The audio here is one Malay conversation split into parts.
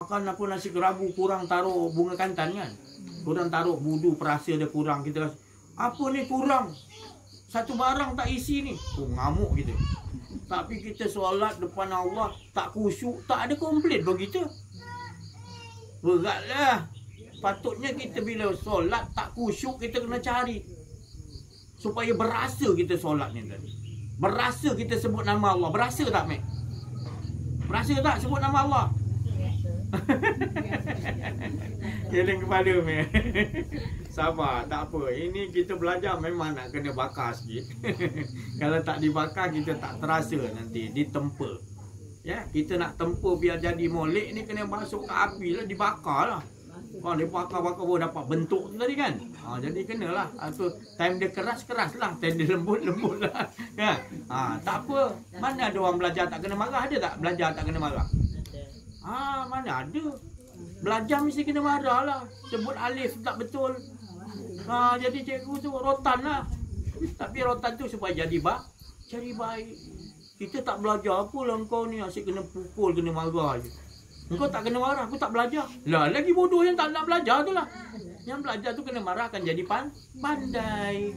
Akan apa nasi kerabu kurang taruh bunga kantan kan. Kurang taruh budu perasa dia kurang. Kita rasa, apa ni kurang? Satu barang tak isi ni. Oh, ngamuk kita. Tapi kita solat depan Allah tak khusyuk, tak ada komplit bagi kita. Beratlah. Patutnya kita bila solat tak khusyuk, kita kena cari supaya berasa kita solat ni tadi. Berasa kita sebut nama Allah. Berasa tak, Mek? Berasa tak sebut nama Allah? Geleng kepala, Mek. Sabar, tak apa. Ini kita belajar memang nak kena bakar sikit. Kalau tak dibakar, kita tak terasa nanti ditempa. Ya, kita nak tempa biar jadi molek ni kena masuk ke api lah, dibakar lah. Kalau dia bakar-bakar baru dapat bentuk tu tadi kan. Jadi kenalah. Time dia keras-keras lah, time dia lembut-lembut lah. Ya? Tak apa. Mana ada orang belajar tak kena marah? Ada tak belajar tak kena marah? Mana ada. Belajar mesti kena marah lah. Sebut alif tak betul. Jadi cikgu tu rotan lah. Tapi rotan tu supaya jadi baik. Kita tak belajar apa lah engkau ni. Asyik kena pukul, kena marah je. Engkau tak kena marah, aku tak belajar. Lah, lagi bodoh yang tak nak belajar tu lah. Yang belajar tu kena marah akan jadi pandai.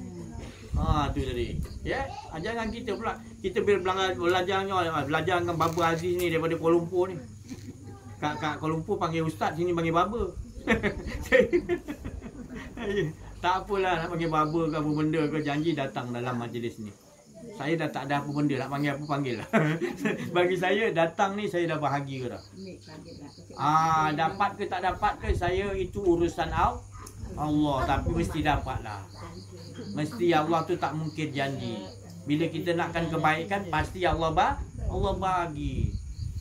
Tu tadi. Ya, jangan kita pula. Kita bila belajar dengan Baba Aziz ni daripada Kuala Lumpur ni. Kat Kuala Lumpur panggil ustaz, sini panggil Baba. Tak apalah nak panggil Baba ke apa benda ke, janji datang dalam majlis ni. Saya dah tak ada apa benda nak panggil apa, panggil lah. Bagi saya datang ni saya dah bahagia dah. Dapat ke tak dapat ke saya itu urusan Allah, tapi mesti dapat lah. Mesti Allah tu tak mungkin janji. Bila kita nakkan kebaikan pasti Allah bagi.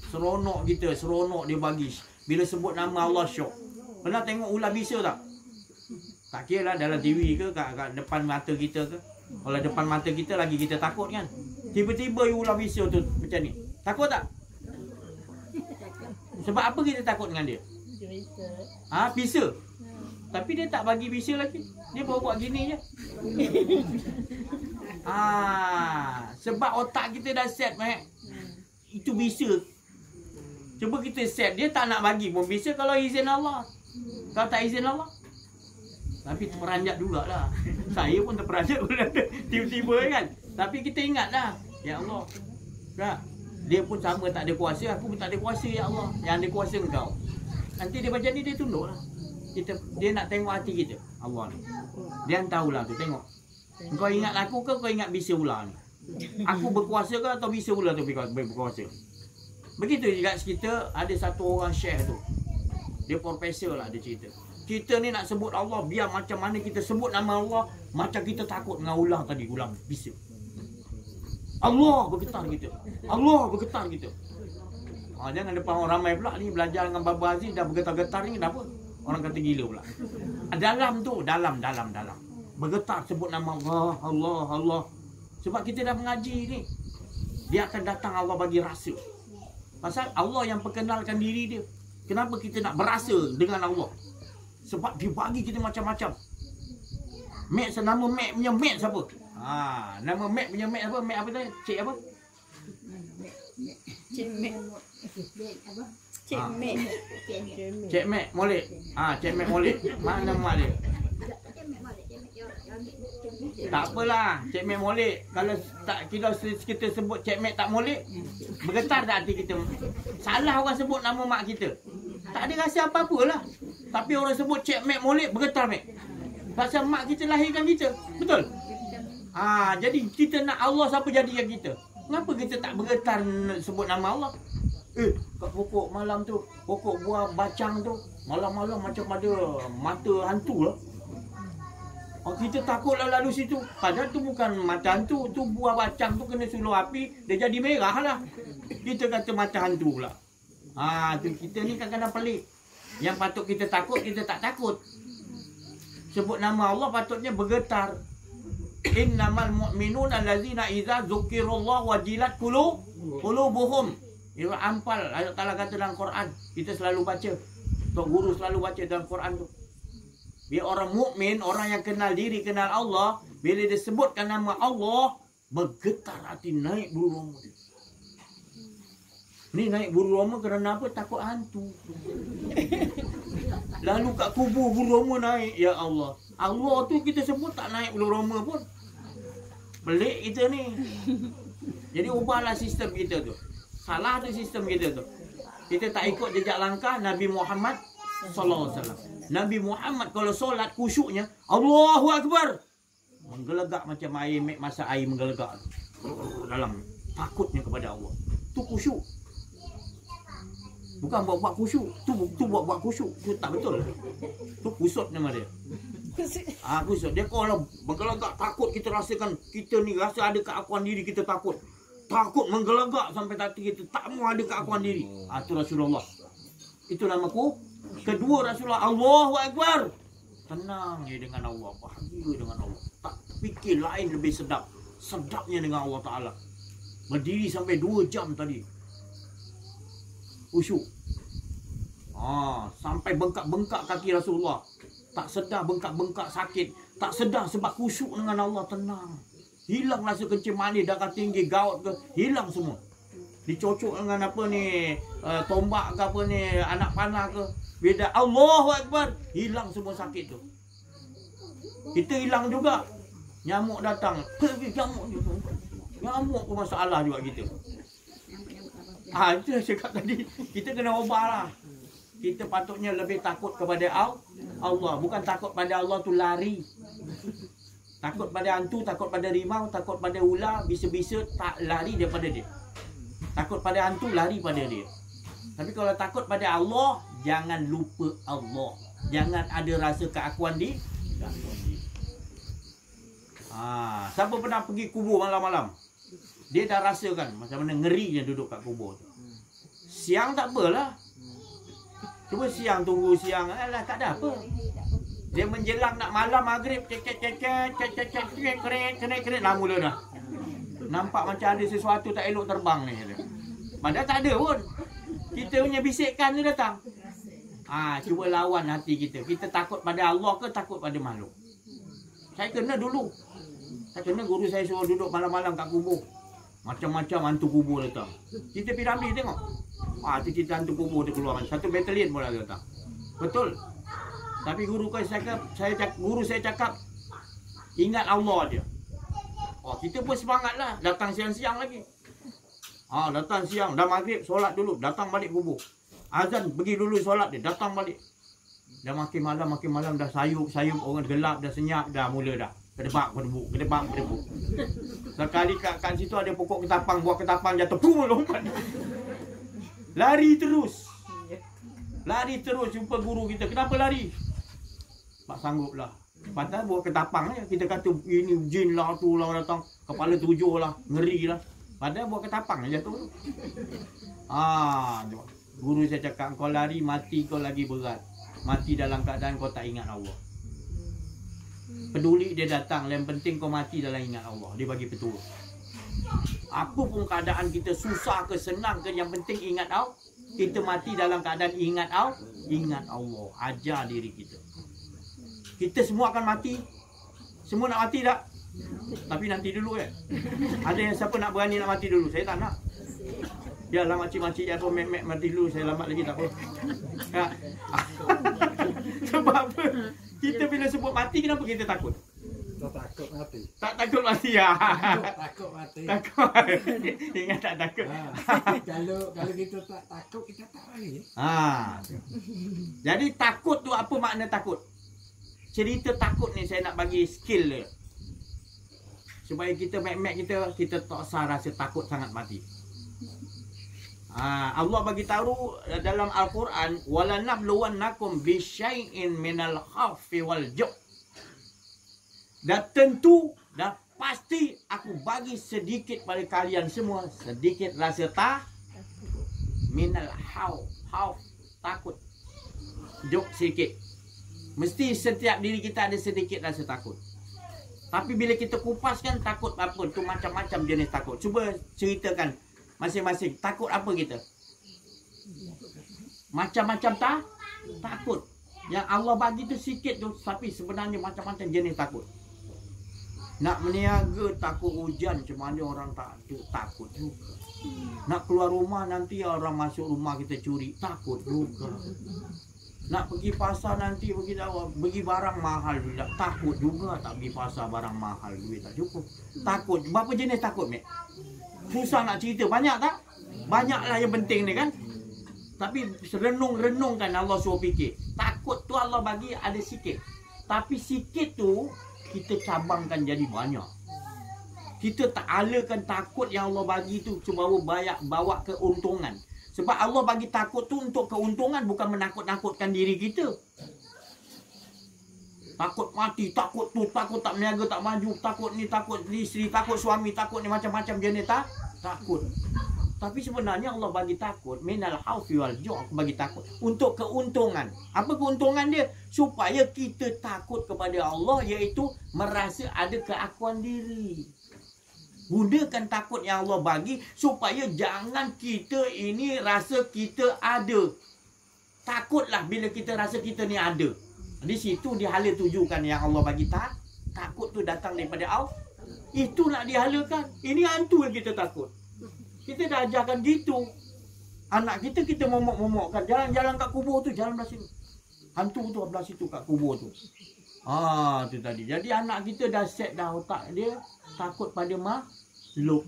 Seronok kita, seronok dia bagi. Bila sebut nama Allah syok. Pernah tengok ular bisa tak? Tak kira lah dalam TV ke kat depan mata kita ke. Kalau depan mata kita lagi kita takut kan. Tiba-tiba ular bisa tu macam ni. Takut tak? Sebab apa kita takut dengan dia? Bisa. Tapi dia tak bagi bisa lagi. Dia baru buat gini je. Sebab otak kita dah set, Mek. Itu bisa. Cuba kita set. Dia tak nak bagi pun bisa kalau izin Allah. Kalau tak izin Allah. Tapi terperanjat jugalah. Saya pun terperanjat pula tiba-tiba kan. Tapi kita ingat dah. Ya Allah. Tak? Dia pun sama tak ada kuasa. Aku pun tak ada kuasa, ya Allah. Yang ada kuasa engkau. Nanti dia macam ni dia tunduk lah. Dia nak tengok hati kita. Allah ni. Dia tahulah tu. Tengok. Kau ingat aku ke kau ingat bisa ular ni? Aku berkuasa ke atau bisa ular tu berkuasa? Begitu juga kita ada satu orang syekh tu. Dia profesor lah dia cerita. Kita ni nak sebut Allah, biar macam mana kita sebut nama Allah, macam kita takut dengan ular tadi, ular bisa. Allah bergetar kita. Allah bergetar kita. Jangan depan orang ramai pula ni belajar dengan Baba Aziz dah bergetar-getar ni, kenapa? Orang kata gila pula. Dalam tu, dalam. Bergetar sebut nama Allah. Sebab kita dah mengaji ni. Dia akan datang Allah bagi rasa. Pasal Allah yang perkenalkan diri dia. Kenapa kita nak berasa dengan Allah? Sebab dia bagi kita macam-macam. Mek senama Mek punya Mek siapa? Nama Mek punya Mek apa? Mek apa tadi? Cik apa? Cik Mek. Cik Mek Molek. Cik Mek Molek. Mana mak dia? Tak apalah, Cik Mek Molek. Kalau tak kita sebut Cik Mek tak molek, bergetar tak hati kita? Salah orang sebut nama mak kita. Tak ada rasa apa-apalah. Tapi orang sebut Cik Mek Molek, bergetar Mek. Pasal mak kita lahirkan kita. Betul? Jadi kita nak Allah siapa jadikan kita. Kenapa kita tak bergetar sebut nama Allah? Kat pokok malam tu, pokok buah bacang tu, malam-malam macam ada mata hantu lah. Kita takutlah lalu situ. Padahal tu bukan mata hantu, tu buah bacang tu kena suluh api, dia jadi merah lah. Kita kata mata hantu pula. Tu kita ni kadang-kadang pelik. Yang patut kita takut, kita tak takut. Sebut nama Allah patutnya bergetar. Innamal mu'minun allazina idza dzukirallah wajilat qulubuhum. Ia ampal Allah Taala kata dalam Quran. Kita selalu baca. Tok guru selalu baca dalam Quran tu. Biar orang mukmin, orang yang kenal diri, kenal Allah, bila dia sebutkan nama Allah, bergetar hati, naik bulu roma. Ni naik bulu roma kerana apa? Takut hantu. Lalu kat kubur bulu roma naik. Ya Allah. Allah tu kita sebut tak naik bulu roma pun. Pelik kita ni. Jadi ubahlah sistem kita tu. Salah tu sistem kita tu. Kita tak ikut jejak langkah Nabi Muhammad sallallahu alaihi wasallam. Nabi Muhammad kalau solat khusyuknya Allahu Akbar. Menggelegak macam air masa air menggelegak dalam takutnya kepada Allah. Tu khusyuk. Bukan buat-buat khusyuk. Tu buat-buat khusyuk. Tu tak betul. Tu kusut nama dia. Kusut. Dia kalau menggelegak takut kita rasakan kita ni rasa ada keakuan diri kita takut. Takut menggelegak sampai hati kita tak mau ada keakuan diri. Tu Rasulullah. Itu namaku. Kedua Rasulullah Allahu Akbar. Tenang je dengan Allah, bahagia dengan Allah. Tak fikir lain lebih sedap. Sedapnya dengan Allah Ta'ala. Berdiri sampai 2 jam tadi. Khusyuk. Sampai bengkak-bengkak kaki Rasulullah. Tak sedar bengkak-bengkak sakit. Tak sedar sebab khusyuk dengan Allah, tenang. Hilang rasa kencing manis, darah tinggi, gout ke, hilang semua. Dicocok dengan apa ni, tombak ke apa ni, anak panah ke. Bila Allahu Akbar, hilang semua sakit tu. Kita hilang juga. Nyamuk datang. Nyamuk pun masalah juga kita. Itu saya cakap tadi. Kita kena ubahlah. Kita patutnya lebih takut kepada Allah. Bukan takut pada Allah tu lari. Takut pada hantu, takut pada rimau, takut pada ular, bisa-bisa tak lari daripada dia. Takut pada hantu, lari pada dia. Tapi kalau takut pada Allah, jangan lupa Allah. Jangan ada rasa keakuan di. Siapa pernah pergi kubur malam-malam? Dia dah rasakan macam mana ngerinya duduk kat kubur tu. Siang tak apalah. Cuba siang tunggu siang. Alah, tak ada apa. Dia menjelang nak malam maghrib, keret, dah mula dah. Nampak macam ada sesuatu tak elok terbang ni. Padahal tak ada pun. Kita punya bisikkan ni datang. Cuba lawan hati kita. Kita takut pada Allah ke takut pada makhluk? Saya kena dulu. Saya kena guru saya suruh duduk malam-malam kat kubur. Macam-macam hantu kubur datang. Kita pergi Ramli tengok. Cerita hantu kubur dia keluar. Satu batalion pun ada datang. Betul. Tapi guru saya cakap ingat Allah dia. Kita pun semangatlah. Datang siang-siang lagi. Datang siang, dah maghrib, solat dulu, datang balik kubur. Azan, pergi dulu solat dia, datang balik. Dah makin malam dah sayup, orang gelap, dah senyap, dah mula dah. Kedebak. Sekali kat situ ada pokok ketapang, buah ketapang jatuh, pum, lompat. Lari terus, jumpa guru kita. Kenapa lari? Tak sanggup lah. Padahal buah ketapang kita kata ini jin lah, tu lah datang, kepala 7 lah, ngeri lah. Padahal buat ketapang aja tu. Guru saya cakap kau lari mati kau lagi berat. Mati dalam keadaan kau tak ingat Allah. Peduli dia datang, yang penting kau mati dalam ingat Allah. Dia bagi petunjuk. Apa pun keadaan kita susah ke senang ke, yang penting ingat Allah. Kita mati dalam keadaan ingat Allah. Ingat Allah. Ajar diri kita. Kita semua akan mati. Semua nak mati tak? Tapi nanti dulu kan. Ada yang siapa nak berani nak mati dulu? Saya tak nak. Biarlah makcik-makcik apa mek-mek mati dulu, saya lambat lagi tak apa. Sebab apa? Kita bila sebut mati, kenapa kita takut? Tak takut mati. Tak takut mati ya. Takut mati. Takut. Ingat tak takut. Kalau kita tak takut, kita tak lari. Jadi takut tu apa makna takut? Cerita takut ni saya nak bagi skill dia. Supaya kita mek-mek kita tak usah rasa takut sangat mati. Allah bagi tahu dalam Al-Quran, walanabluwannakum bisyai'in minal khawfi wal ju'. Dah tentu, dah pasti aku bagi sedikit pada kalian semua, sedikit rasa minal khawf, takut. Ju' sedikit. Mesti setiap diri kita ada sedikit rasa takut. Tapi bila kita kupaskan takut apa tu, macam-macam jenis takut. Cuba ceritakan masing-masing takut apa kita? Macam-macam takut. Yang Allah bagi tu sikit tu, tapi sebenarnya macam-macam jenis takut. Nak meniaga takut hujan, macam mana orang takut juga. Nak keluar rumah nanti orang masuk rumah kita curi, takut juga. Nak pergi pasar nanti pergi barang mahal juga. Takut juga tak pergi pasar barang mahal, duit tak cukup. Takut. Berapa jenis takut, Mek? Susah nak cerita. Banyak tak? Banyaklah yang penting ni kan. Tapi renung-renungkan Allah suruh fikir. Takut tu Allah bagi ada sikit. Tapi sikit tu kita cabangkan jadi banyak. Kita tak alakan takut yang Allah bagi tu cuma bawa keuntungan. Sebab Allah bagi takut tu untuk keuntungan, bukan menakut-nakutkan diri kita. Takut mati, takut tu, takut tak berniaga, tak maju, takut ni, takut isteri, takut suami, takut ni macam-macam jenis takut. Tapi sebenarnya Allah bagi takut, minal khaufi wal ju', aku bagi takut untuk keuntungan. Apa keuntungan dia? Supaya kita takut kepada Allah, iaitu merasa ada keakuan diri. Gunakan takut yang Allah bagi supaya jangan kita ini rasa kita ada. Takutlah bila kita rasa kita ni ada. Di situ dihala tujukan yang Allah bagi takut tu datang daripada Allah. Itulah dihalakan. Ini hantu yang kita takut. Kita dah ajarkan gitu. Anak kita momok-momokkan. Jalan-jalan kat kubur tu, jalan belah sini. Hantu tu belah situ kat kubur tu. Tu tadi. Jadi anak kita dah set dah otak dia takut pada makhluk.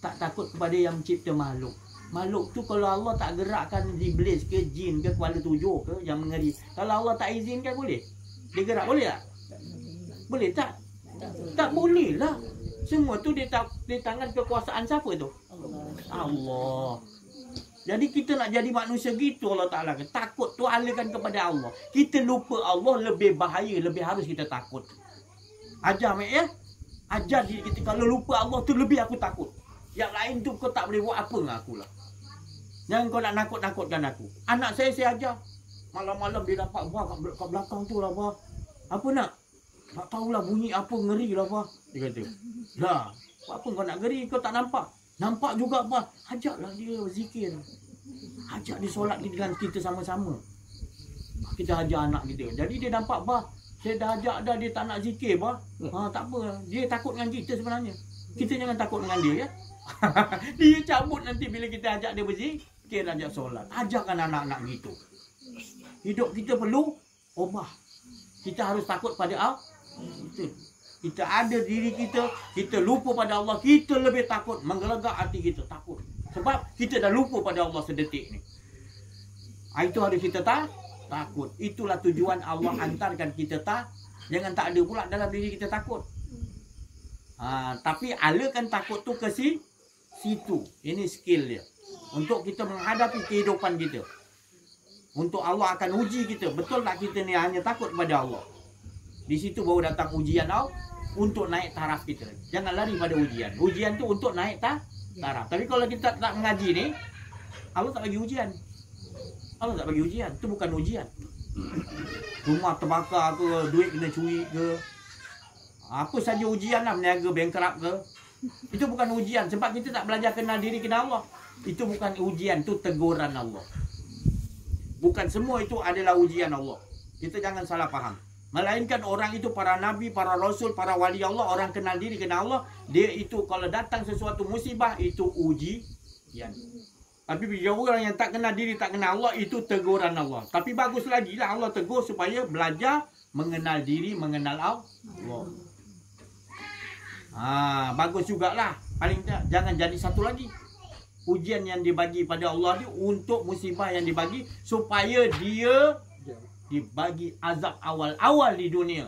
Tak takut kepada yang mencipta makhluk. Makhluk tu kalau Allah tak gerakkan iblis ke jin ke kepala tujuh ke yang mengeri. Kalau Allah tak izinkan boleh? Dia gerak boleh tak? Boleh tak? Tak boleh lah. Semua tu di tangan kekuasaan siapa tu? Allah. Jadi kita nak jadi manusia gitu Allah Ta'ala. Takut tu alakan kepada Allah. Kita lupa Allah lebih bahaya, lebih harus kita takut. Ajar Mek ya. Ajar diri kita kalau lupa Allah tu lebih aku takut. Yang lain tu kau tak boleh buat apa dengan aku lah. Jangan kau nak nakut-nakutkan aku. Anak saya ajar. Malam-malam dia dapat buah kat belakang tu lah bah. Apa nak? Tak tahulah bunyi apa, ngeri lah bah. Dia kata. Dah. Apa kau nak ngeri? Kau tak nampak? Nampak juga bah. Ajaklah dia zikir. Ajak dia solat dengan kita sama-sama. Kita ajar anak kita. Jadi dia nampak bah. Saya dah ajak dah, dia tak nak zikir bah. Tak apa. Dia takut dengan kita sebenarnya. Kita jangan takut dengan dia ya. Dia cabut nanti bila kita ajak dia berzikir, ajak solat. Ajarkan anak-anak gitu. Hidup kita perlu ubah. Kita harus takut pada Allah. Kita ada diri kita, kita lupa pada Allah, kita lebih takut, menggelegak hati kita, takut. Sebab kita dah lupa pada Allah sedetik ni. Itu harus kita takut. Itulah tujuan Allah hantarkan kita jangan tak ada pula dalam diri kita takut. Tapi alakan takut tu ke situ. Ini skill dia. Untuk kita menghadapi kehidupan kita. Untuk Allah akan uji kita. Betul tak kita ni hanya takut kepada Allah? Di situ baru datang ujian Allah untuk naik taraf kita. Jangan lari pada ujian. Ujian tu untuk naik taraf. Tapi kalau kita tak mengaji ni, Allah tak bagi ujian. Allah tak bagi ujian. Itu bukan ujian. Rumah terbakar ke, duit kena curi ke. Apa saja ujian lah, berniaga bankrupt ke. Itu bukan ujian. Sebab kita tak belajar kenal diri, kenal Allah. Itu bukan ujian. Itu teguran Allah. Bukan semua itu adalah ujian Allah. Kita jangan salah faham. Melainkan orang itu para nabi, para rasul, para wali Allah, orang kenal diri, kenal Allah. Dia itu kalau datang sesuatu musibah, itu ujian. Tapi bila orang yang tak kenal diri, tak kenal Allah, itu teguran Allah. Tapi bagus lagi lah Allah tegur supaya belajar mengenal diri, mengenal Allah. Bagus jugalah. Paling tak, jangan jadi satu lagi. Ujian yang dibagi pada Allah ni untuk musibah yang dibagi supaya dia dibagi azab awal-awal di dunia.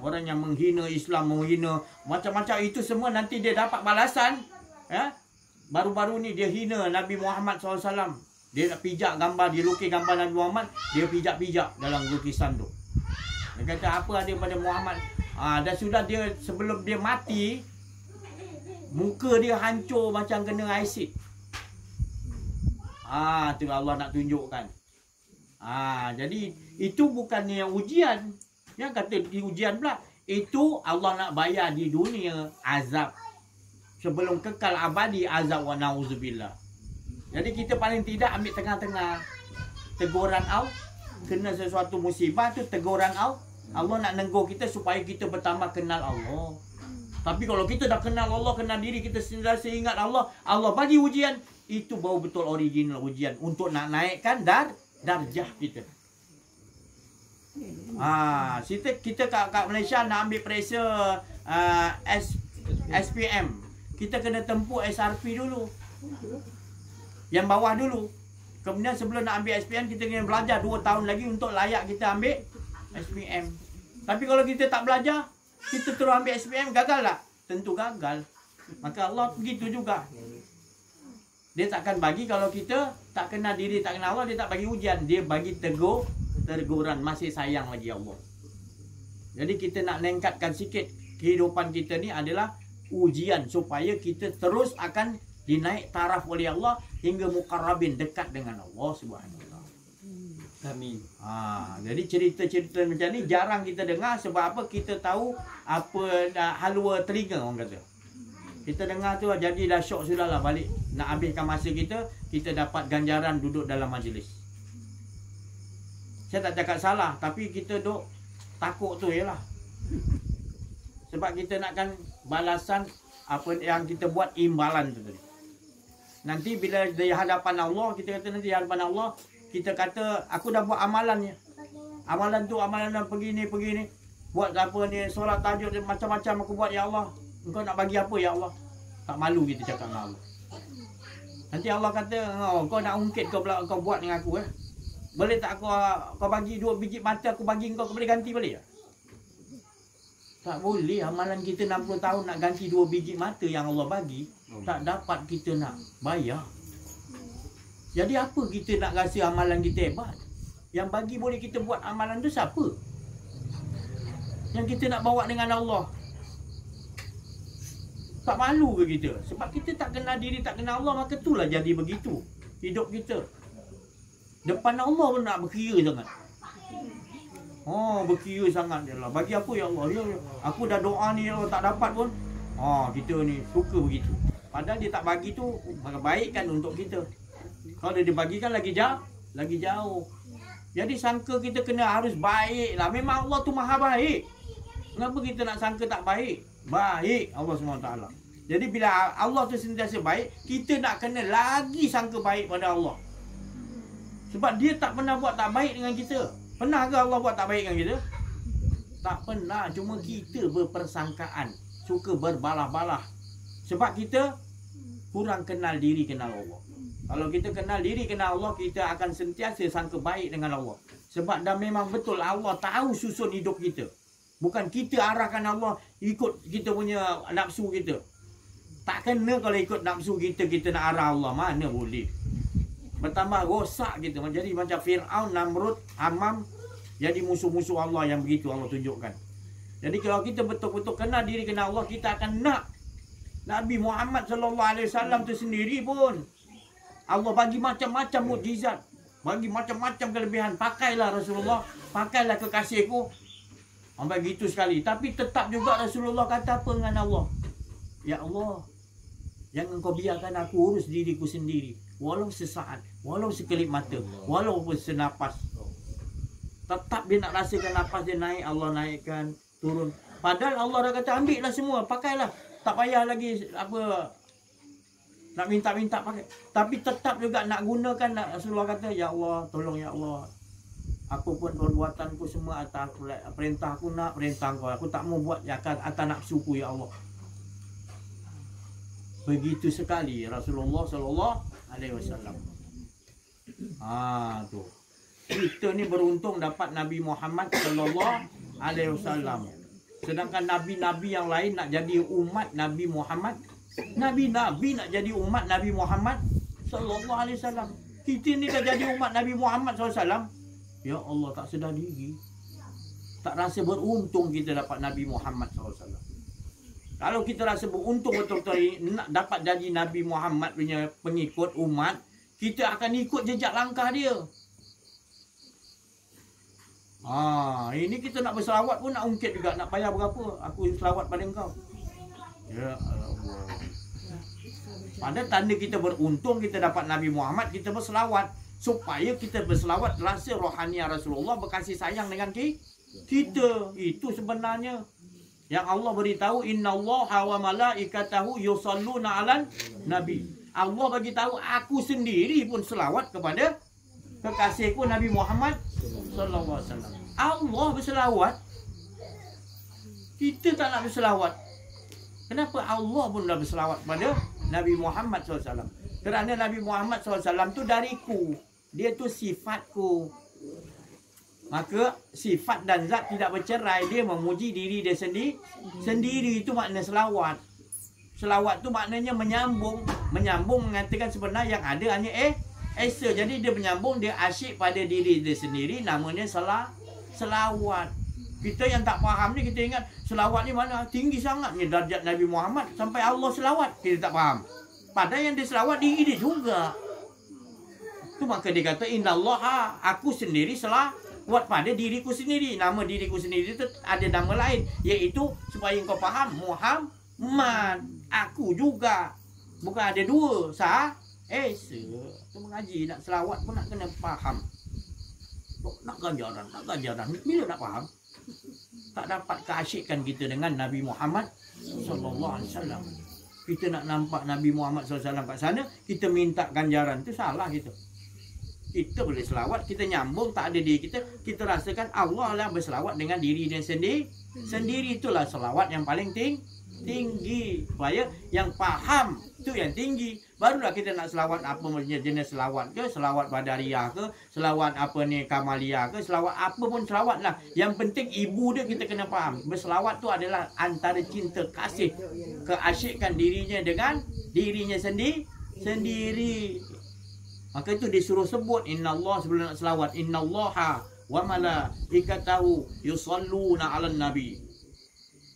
Orang yang menghina Islam, menghina macam-macam itu semua nanti dia dapat balasan. Ya? Baru-baru ni dia hina Nabi Muhammad SAW. Dia nak pijak gambar, dia lukis gambar Nabi Muhammad, dia pijak-pijak dalam lukisan tu. Dia kata apa ada pada Muhammad? Dan sudah dia sebelum dia mati, muka dia hancur macam kena asid. Tu Allah nak tunjukkan. Jadi itu bukannya ujian. Yang kata di ujian pula, itu Allah nak bayar di dunia azab. Sebelum kekal abadi azab wa na'udzubillah. Jadi kita paling tidak ambil tengah-tengah. Teguran Allah, kena sesuatu musibah tu teguran Allah. Allah nak negur kita supaya kita bertambah kenal Allah. Tapi kalau kita dah kenal Allah, kenal diri kita, sentiasa ingat Allah, Allah bagi ujian, itu baru betul original ujian untuk nak naikkan darjah kita. Kita kat Malaysia nak ambil periksa SPM. Kita kena tempuh SRP dulu. Yang bawah dulu. Kemudian sebelum nak ambil SPM, kita kena belajar 2 tahun lagi untuk layak kita ambil SPM. Tapi kalau kita tak belajar, kita terus ambil SPM, gagal tak? Tentu gagal. Maka Allah begitu juga. Dia takkan bagi kalau kita tak kenal diri, tak kenal Allah, dia tak bagi ujian. Dia bagi teguran, masih sayang lagi Allah. Jadi kita nak meningkatkan sikit kehidupan kita ni adalah ujian supaya kita terus akan dinaik taraf oleh Allah hingga muqarrabin, dekat dengan Allah Subhanahu Wa Taala. Amin. Jadi cerita-cerita macam ni jarang kita dengar. Sebab apa? Kita tahu apa halwa telinga, orang kata. Kita dengar tu jadi dah syok sudah lah, balik nak habiskan masa kita dapat ganjaran duduk dalam majlis. Saya tak cakap salah, tapi kita duk takut tu ialah. Sebab kita nakkan balasan apa yang kita buat, imbalan tu tadi. Nanti bila di hadapan Allah, kita kata nanti di hadapan Allah, kita kata aku dah buat amalannya. Amalan tu amalan dah pergi ni. Buat apa ni, solat tahajud macam-macam aku buat ya Allah. Engkau nak bagi apa ya Allah? Tak malu kita cakap dengan Allah. Nanti Allah kata, kau nak ungkit kau buat dengan aku Boleh tak kau bagi 2 biji mata aku bagi kau boleh ganti boleh tak? Tak boleh. Amalan kita 60 tahun nak ganti 2 biji mata yang Allah bagi, tak dapat kita nak bayar. Jadi apa kita nak rasa amalan kita hebat? Yang bagi boleh kita buat amalan tu siapa? Yang kita nak bawa dengan Allah. Tak malu ke kita? Sebab kita tak kenal diri, tak kenal Allah, maka itulah jadi begitu hidup kita. Depan Allah pun nak berkira sangat. Berkira sangat dia lah. Bagi apa ya Allah? Ya, aku dah doa ni ya Allah, tak dapat pun. Kita ni suka begitu. Padahal dia tak bagi tu baikkan untuk kita. Kalau dia bagikan lagi jauh. Jadi sangka kita kena harus baik lah. Memang Allah tu maha baik. Kenapa kita nak sangka tak baik? Baik Allah SWT. Jadi bila Allah tu sentiasa baik, kita nak kena lagi sangka baik pada Allah. Sebab dia tak pernah buat tak baik dengan kita. Pernah ke Allah buat tak baik dengan kita? Tak pernah. Cuma kita berpersangkaan, suka berbalah-balah. Sebab kita kurang kenal diri, kenal Allah. Kalau kita kenal diri, kenal Allah, kita akan sentiasa sangka baik dengan Allah. Sebab dah memang betul Allah tahu susun hidup kita. Bukan kita arahkan Allah ikut kita punya nafsu kita. Tak kena kalau ikut nafsu kita nak arah Allah. Mana boleh. Bertambah rosak kita. Jadi macam Fir'aun, Namrud, Hamam. Jadi musuh-musuh Allah yang begitu Allah tunjukkan. Jadi kalau kita betul-betul kenal diri, kenal Allah, kita akan nak Nabi Muhammad SAW tu sendiri pun Allah bagi macam-macam mukjizat, bagi macam-macam kelebihan. Pakailah Rasulullah, pakailah kekasihku. Sampai gitu sekali. Tapi tetap juga Rasulullah kata apa dengan Allah? Ya Allah, jangan kau biarkan aku urus diriku sendiri. Walau sesaat, walau sekelip mata, walaupun senapas. Tetap dia nak rasakan nafas dia naik, Allah naikkan, turun. Padahal Allah dah kata ambillah semua, pakailah. Tak payah lagi apa nak minta-minta pakai. Tapi tetap juga nak gunakan. Rasulullah kata, ya Allah, tolong ya Allah. Apa pun perbuatanku semua atas perintah aku nak perintah kau. Aku tak mau buat atas nafsuku ya Allah. Begitu sekali Rasulullah SAW. Tu. Kita ni beruntung dapat Nabi Muhammad SAW. Sedangkan nabi-nabi yang lain nak jadi umat Nabi Muhammad. Nabi-nabi nak jadi umat Nabi Muhammad SAW. Kita ni dah jadi umat Nabi Muhammad SAW. Ya Allah, tak sedar diri. Tak rasa beruntung kita dapat Nabi Muhammad SAW. Kalau kita rasa beruntung betul-betul nak dapat jadi Nabi Muhammad punya pengikut umat, kita akan ikut jejak langkah dia. Ini kita nak berselawat pun nak ungkit juga. Nak bayar berapa? Aku selawat pada engkau. Ya Allah. Pada tanda kita beruntung kita dapat Nabi Muhammad, kita berselawat. Supaya kita berselawat rasa rohaniah Rasulullah berkasih sayang dengan kita. Itu sebenarnya yang Allah beritahu, innallaha wa malaikatahu yusalluna 'alan nabi. Allah bagi tahu aku sendiri pun selawat kepada kekasihku Nabi Muhammad sallallahu alaihi wasallam. Allah berselawat, kita tak nak berselawat. Kenapa Allah pun dah berselawat pada Nabi Muhammad SAW? Kerana Nabi Muhammad SAW tu dariku. Dia tu sifatku. Maka sifat dan zat tidak bercerai. Dia memuji diri dia sendiri. Sendiri itu makna selawat. Selawat tu maknanya menyambung. Menyambung mengatakan sebenarnya yang ada hanya Esa. Jadi dia menyambung, dia asyik pada diri dia sendiri. Namanya selawat. Kita yang tak faham ni, kita ingat selawat ni mana tinggi sangat ni darjat Nabi Muhammad sampai Allah selawat. Kita tak faham. Padahal yang dia selawat diri dia juga. Tu maka dia kata innallaha, aku sendiri selawat pada diriku sendiri. Nama diriku sendiri tu ada nama lain, iaitu supaya kau faham Muhammad. Aku juga. Bukan ada dua. Esa. Tu mengaji nak selawat pun nak kena faham. Nak ganjaran. Bila nak faham? Tak dapat keasyikan kita dengan Nabi Muhammad sallallahu alaihi wasallam. Kita nak nampak Nabi Muhammad SAW kat sana, kita minta ganjaran, tu salah kita. Kita boleh selawat, kita nyambung, tak ada diri kita, kita rasakan Allah lah berselawat dengan diri dia sendiri. Sendiri itulah selawat yang paling tinggi. Supaya yang faham tu yang tinggi. Barulah kita nak selawat apa jenis selawat ke, selawat Badariyah ke, selawat apa ni Kamaliyah ke, selawat apa pun selawat lah. Yang penting ibu dia kita kena faham. Berselawat tu adalah antara cinta kasih, keasyikan dirinya dengan dirinya sendiri. Maka itu disuruh sebut innallaha, sebelum nak selawat, innallaha wa malaikatahu yusalluna 'alan nabi.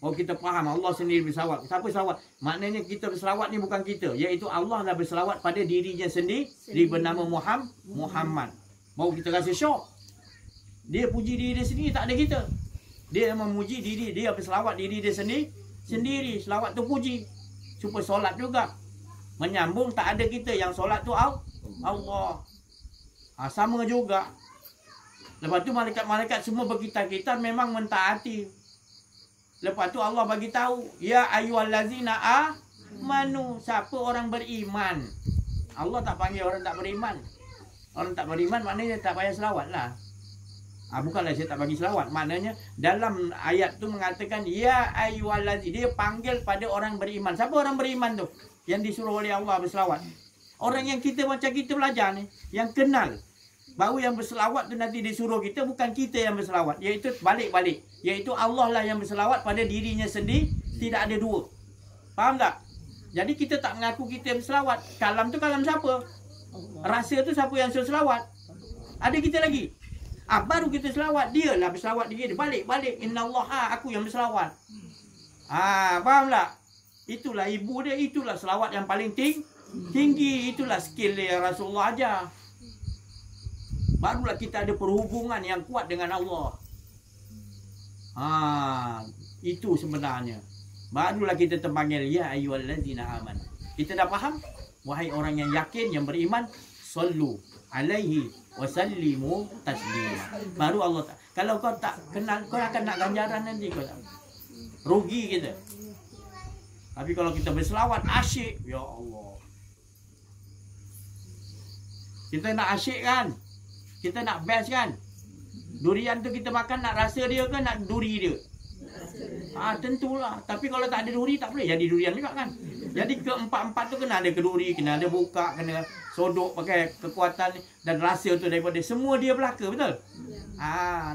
Oh, kita faham Allah sendiri berselawat. Siapa selawat? Maknanya kita berselawat ni bukan kita, iaitu Allah dah berselawat pada dirinya sendiri bernama Muhammad. Baru kita rasa syok. Dia puji diri dia sendiri, tak ada kita. Dia memuji diri dia, berselawat diri dia sendiri. Selawat tu puji. Supaya solat juga menyambung, tak ada kita. Yang solat tu Allah. Sama juga. Lepas tu malaikat-malaikat semua berkitar-kitar memang mentaati. Lepas tu Allah bagi tahu, ya ayyuhallazina amanu, siapa orang beriman. Allah tak panggil orang tak beriman. Orang tak beriman maknanya tak payah selawat lah. Bukanlah saya tak bagi selawat. Maknanya dalam ayat tu mengatakan ya ayyuhallazina, dia panggil pada orang beriman. Siapa orang beriman tu? Yang disuruh oleh Allah berselawat. Orang yang kita macam kita belajar ni, yang kenal. Baru yang berselawat tu nanti disuruh kita, bukan kita yang berselawat. Iaitu balik-balik. Iaitu Allah lah yang berselawat pada dirinya sendiri. Tidak ada dua. Faham tak? Jadi kita tak mengaku kita berselawat. Kalam tu kalam siapa? Rasa tu siapa yang suruh selawat? Ada kita lagi. Baru kita selawat. Dia lah berselawat diri dia. Balik-balik. Innallaha, aku yang berselawat. Faham tak? Itulah ibu dia. Itulah selawat yang paling tinggi. Itulah skill dia Rasulullah ajar. Barulah kita ada perhubungan yang kuat dengan Allah. Itu sebenarnya. Barulah kita terpanggil ya ayyuhallazina amanu. Kita dah faham? Wahai orang yang yakin, yang beriman, sallu alaihi wasallimu taslima. Baru Allah tak. Kalau kau tak kenal, kau akan nak ganjaran nanti kau tak. Rugi kita. Tapi kalau kita berselawat asyik, ya Allah. Kita nak asyik kan? Kita nak best kan? Durian tu kita makan nak rasa dia ke nak duri dia? Tentulah. Tapi kalau tak ada duri tak boleh jadi durian juga kan? Jadi keempat-empat tu kena ada keduri, kena ada buka, kena sodok pakai kekuatan dan rasa tu daripada semua dia belaka, betul?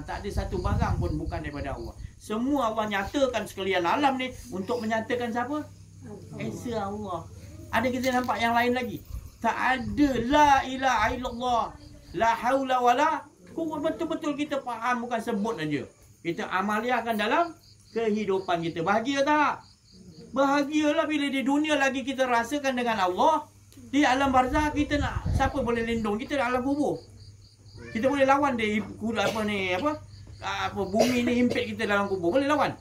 Tak ada satu barang pun bukan daripada Allah. Semua Allah nyatakan sekalian alam ni untuk menyatakan siapa? Esa Allah. Ada kita nampak yang lain lagi? Tak ada. La ilaha illallah. La haula wala quwwata. Betul-betul kita faham, bukan sebut aja. Kita amaliahkan dalam kehidupan kita. Bahagia tak? Bahagialah bila di dunia lagi kita rasakan dengan Allah. Di alam barzah kita nak, siapa boleh lindung kita dalam kubur? Kita boleh lawan dia bumi ni himpit kita dalam kubur. Boleh lawan?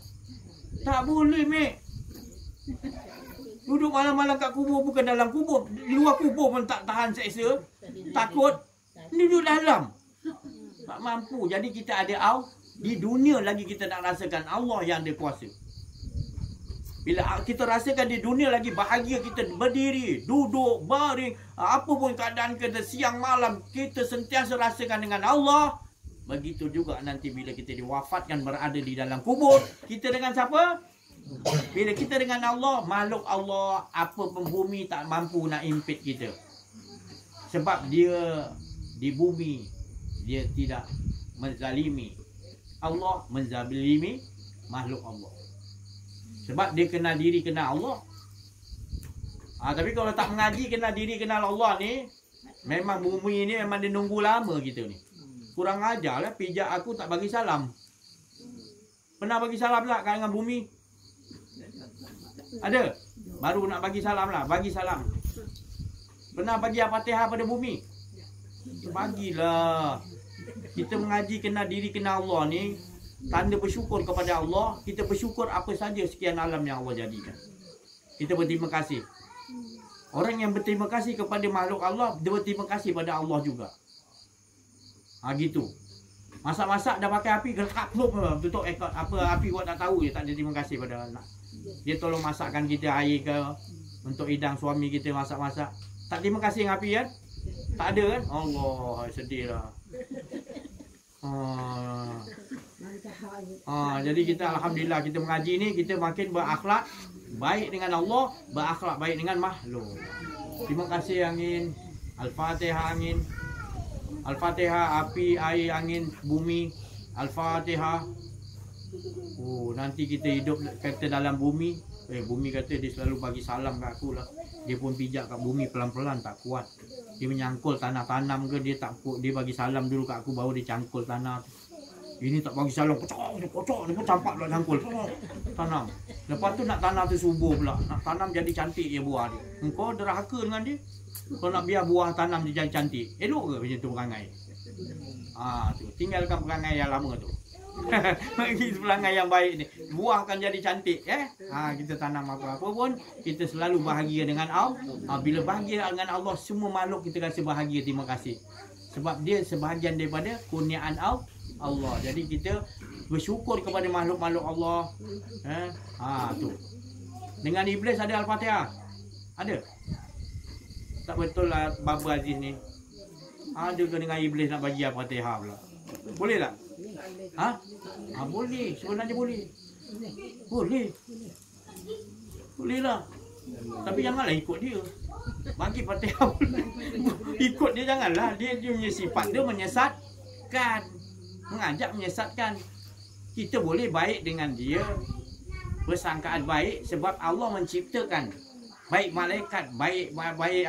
Tak boleh, mek. Duduk malam-malam kat kubur, bukan dalam kubur. Di luar kubur pun tak tahan seksa. Takut. Ni duduk dalam. Tak mampu. Jadi kita ada di dunia lagi kita nak rasakan Allah yang ada kuasa. Bila kita rasakan di dunia lagi bahagia, kita berdiri, duduk, baring, apa pun keadaan kita siang malam, kita sentiasa rasakan dengan Allah. Begitu juga nanti bila kita diwafatkan berada di dalam kubur, kita dengan siapa? Bila kita dengan Allah, makhluk Allah, apa pun bumi tak mampu nak impit kita. Sebab dia di bumi, dia tidak menzalimi. Allah menzalimi makhluk Allah. Sebab dia kenal diri, kenal Allah. Tapi kalau tak mengaji, kenal diri, kenal Allah ni, memang bumi ni memang dia nunggu lama kita ni. Kurang ajar lah, pijak aku tak bagi salam. Pernah bagi salam tak dengan bumi? Ada? Baru nak bagi salam lah, bagi salam. Pernah bagi Al-Fatihah pada bumi? Bagilah. Kita mengaji kenal diri, kenal Allah ni, tanda bersyukur kepada Allah. Kita bersyukur apa saja sekian alam yang Allah jadikan. Kita berterima kasih. Orang yang berterima kasih kepada makhluk Allah, dia berterima kasih pada Allah juga. Gitu. Masak-masak dah pakai api, gelap tutup ekor apa api buat tak tahu, dia tak ada terima kasih pada anak. Dia tolong masakkan kita air ke untuk hidang suami kita masak-masak. Tak terima kasih dengan api kan? Tak ada kan? Allah, sedih lah. Jadi kita alhamdulillah kita mengaji ni, kita makin berakhlak baik dengan Allah, berakhlak baik dengan makhluk. Terima kasih angin, Al-Fatihah angin, Al-Fatihah api, air, angin, bumi, Al-Fatihah. Nanti kita hidup kata dalam bumi. Bumi kata dia selalu bagi salam kat aku lah. Dia pun pijak kat bumi pelan-pelan, tak kuat. Dia menyangkul tanah-tanam ke, dia tak kuat. Dia bagi salam dulu kat aku, baru dia cangkul tanah. Ini tak bagi salam, pocok, dia pun campak pula cangkul. Tanam. Lepas tu nak tanam tu subur pula. Nak tanam jadi cantik dia buah dia. Engkau derhaka dengan dia. Kau nak biar buah tanam dia jadi cantik. Elok ke macam tu perangai? Tu. Tinggalkan perangai yang lama tu. Bagi perangai yang baik ni. Buah akan jadi cantik. Kita tanam apa-apa pun, kita selalu bahagia dengan Allah. Bila bahagia dengan Allah, semua makhluk kita rasa bahagia. Terima kasih. Sebab dia sebahagian daripada kurniaan Allah. Jadi kita bersyukur kepada makhluk-makhluk Allah. Tu. Dengan iblis ada Al-Fatihah? Ada? Tak betul lah Baba Aziz ni. Ada ke dengan iblis nak bagi Al-Fatihah pula? Boleh tak? Boleh. Sebenarnya boleh. Boleh. Boleh lah. Tapi janganlah ikut dia. Bagi Fatihah. Ikut dia janganlah. Dia punya sifat dia menyesatkan. Mengajak menyesatkan. Kita boleh baik dengan dia. Bersangkaan baik sebab Allah menciptakan. Baik malaikat, baik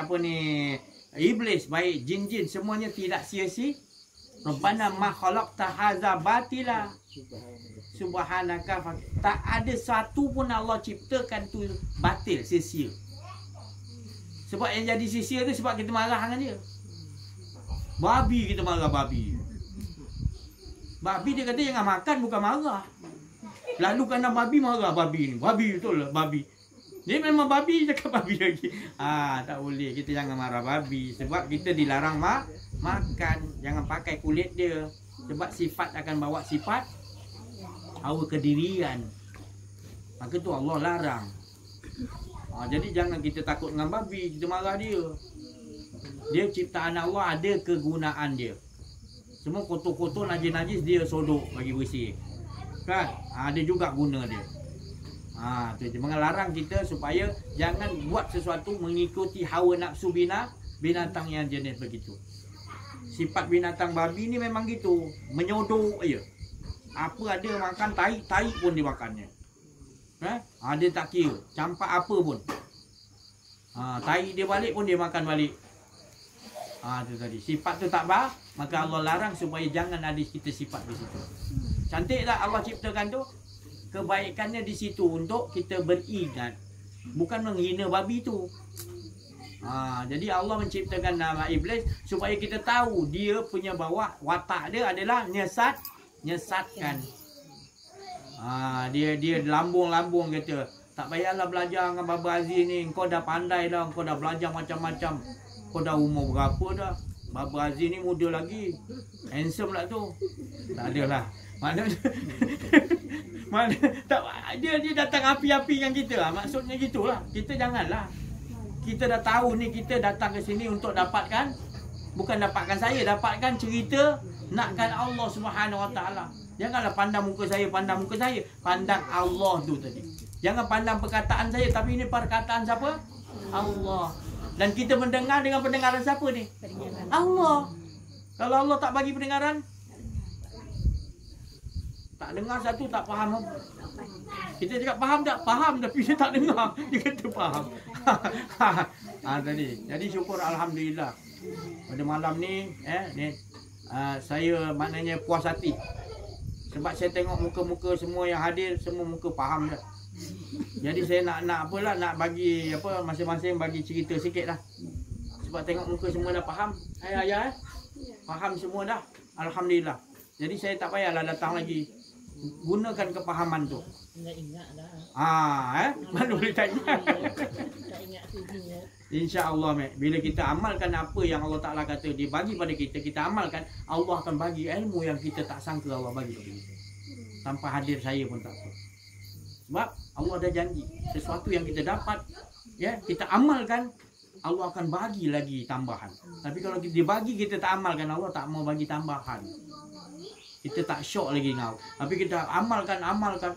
apa ni, iblis, baik jin-jin, semuanya tidak sia-sia. Rabbana ma khalaqta hadza batila. Subhanaka. Tak ada satu pun Allah ciptakan tu batil, sia-sia. Sebab yang jadi sia-sia tu sebab kita marah dengan dia. Babi kita marah babi. Babi dia kata jangan makan, bukan marah. Lalu kandang babi marah babi ni. Babi betul lah babi. Dia memang babi, cakap babi lagi. Tak boleh, kita jangan marah babi. Sebab kita dilarang makan. Jangan pakai kulit dia. Sebab sifat akan bawa sifat hawa kedirian. Maka tu Allah larang. Jadi jangan kita takut dengan babi, kita marah dia. Dia ciptaan Allah, ada kegunaan dia. Semua kotor-kotor, najis-najis dia sodok bagi bersih. Kan? Ada juga guna dia. Tu mengelarang kita supaya jangan buat sesuatu mengikuti hawa nafsu binatang yang jenis begitu. Sifat binatang babi ni memang gitu, menyodok aja. Apa ada makan tai pun dimakannya. Dia tak kira, campak apa pun. Tai dia balik pun dia makan balik. Tu tadi. Sifat tu tak bah, maka Allah larang supaya jangan ada kita sifat di situ. Cantik tak Allah ciptakan tu? Kebaikannya di situ untuk kita beringat, bukan menghina babi tu. Jadi Allah menciptakan nama iblis supaya kita tahu dia punya bawa watak dia adalah nyesatkan. Dia lambung-lambung kata, tak payahlah belajar dengan Baba Aziz ni, kau dah pandai dah, kau dah belajar macam-macam. Kau dah umur berapa dah? Baba Aziz ni muda lagi. Handsome lah tu. Tak adalah. Mana tak, dia datang api-api dengan kita lah. Maksudnya gitulah. Kita janganlah. Kita dah tahu ni kita datang ke sini untuk dapatkan, bukan dapatkan saya, dapatkan cerita nakkan Allah Subhanahu Wa Taala. Janganlah pandang muka saya, pandang muka saya. Pandang Allah tu tadi. Jangan pandang perkataan saya, tapi ini perkataan siapa? Allah. Dan kita mendengar dengan pendengaran siapa ni? Allah. Kalau Allah tak bagi pendengaran, tak dengar satu, tak faham. Kita cakap faham tak? Faham, tapi dia tak dengar. Dia kata faham. Tadi. Jadi syukur Alhamdulillah. Pada malam ni, saya maknanya puas hati. Sebab saya tengok muka-muka semua yang hadir, semua muka faham dah. Jadi saya nak apalah, nak bagi apa, masing-masing bagi cerita sikit lah. Sebab tengok muka semua dah faham. Ayah faham semua dah. Alhamdulillah. Jadi saya tak payahlah datang lagi. Gunakan kepahaman tu. Ingat dah. Mana boleh tak ingat? Tak ingat tu ingat. InsyaAllah, bila kita amalkan apa yang Allah Ta'ala kata dia bagi pada kita, kita amalkan, Allah akan bagi ilmu yang kita tak sangka Allah bagi pada kita. Tanpa hadir saya pun tak apa. Sebab Allah dah janji, sesuatu yang kita dapat, ya, kita amalkan, Allah akan bagi lagi tambahan. Tapi kalau dia bagi kita tak amalkan, Allah tak mau bagi tambahan. Kita tak syok lagi dengan Allah. Tapi kita amalkan.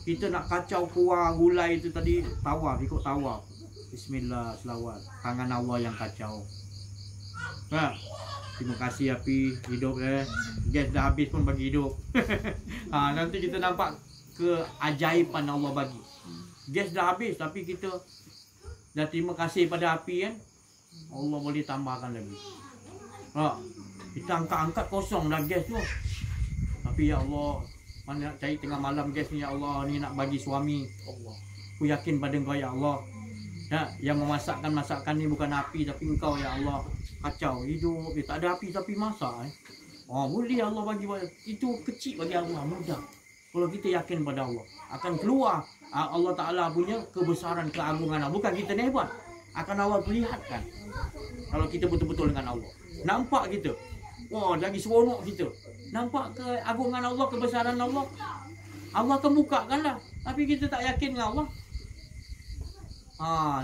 Kita nak kacau kuah gulai itu tadi, tawaf, ikut tawaf. Bismillah, selawat. Tangan Allah yang kacau. Terima kasih api hidup. Gas dah habis pun bagi hidup. Nanti kita nampak keajaiban Allah bagi. Gas dah habis tapi kita dah terima kasih pada api kan. Allah boleh tambahkan lagi. Kita angkat-angkat kosong dah gas tu. Tapi ya Allah, mana nak cari tengah malam gas ni ya Allah, ni nak bagi suami. Allah, aku yakin pada Engkau ya Allah. Yang memasakkan masakan ni bukan api tapi Engkau ya Allah. Kacau hidup, tak ada api tapi masak. Boleh Allah bagi. Itu kecil bagi Allah, mudah. Kalau kita yakin pada Allah, akan keluar Allah Ta'ala punya kebesaran, keagungan. Bukan kita ni hebat, akan Allah perlihatkan. Kalau kita betul-betul dengan Allah, nampak kita, lagi seronok kita. Nampak keagungan Allah, kebesaran Allah, Allah akan bukakan lah. Tapi kita tak yakin dengan Allah.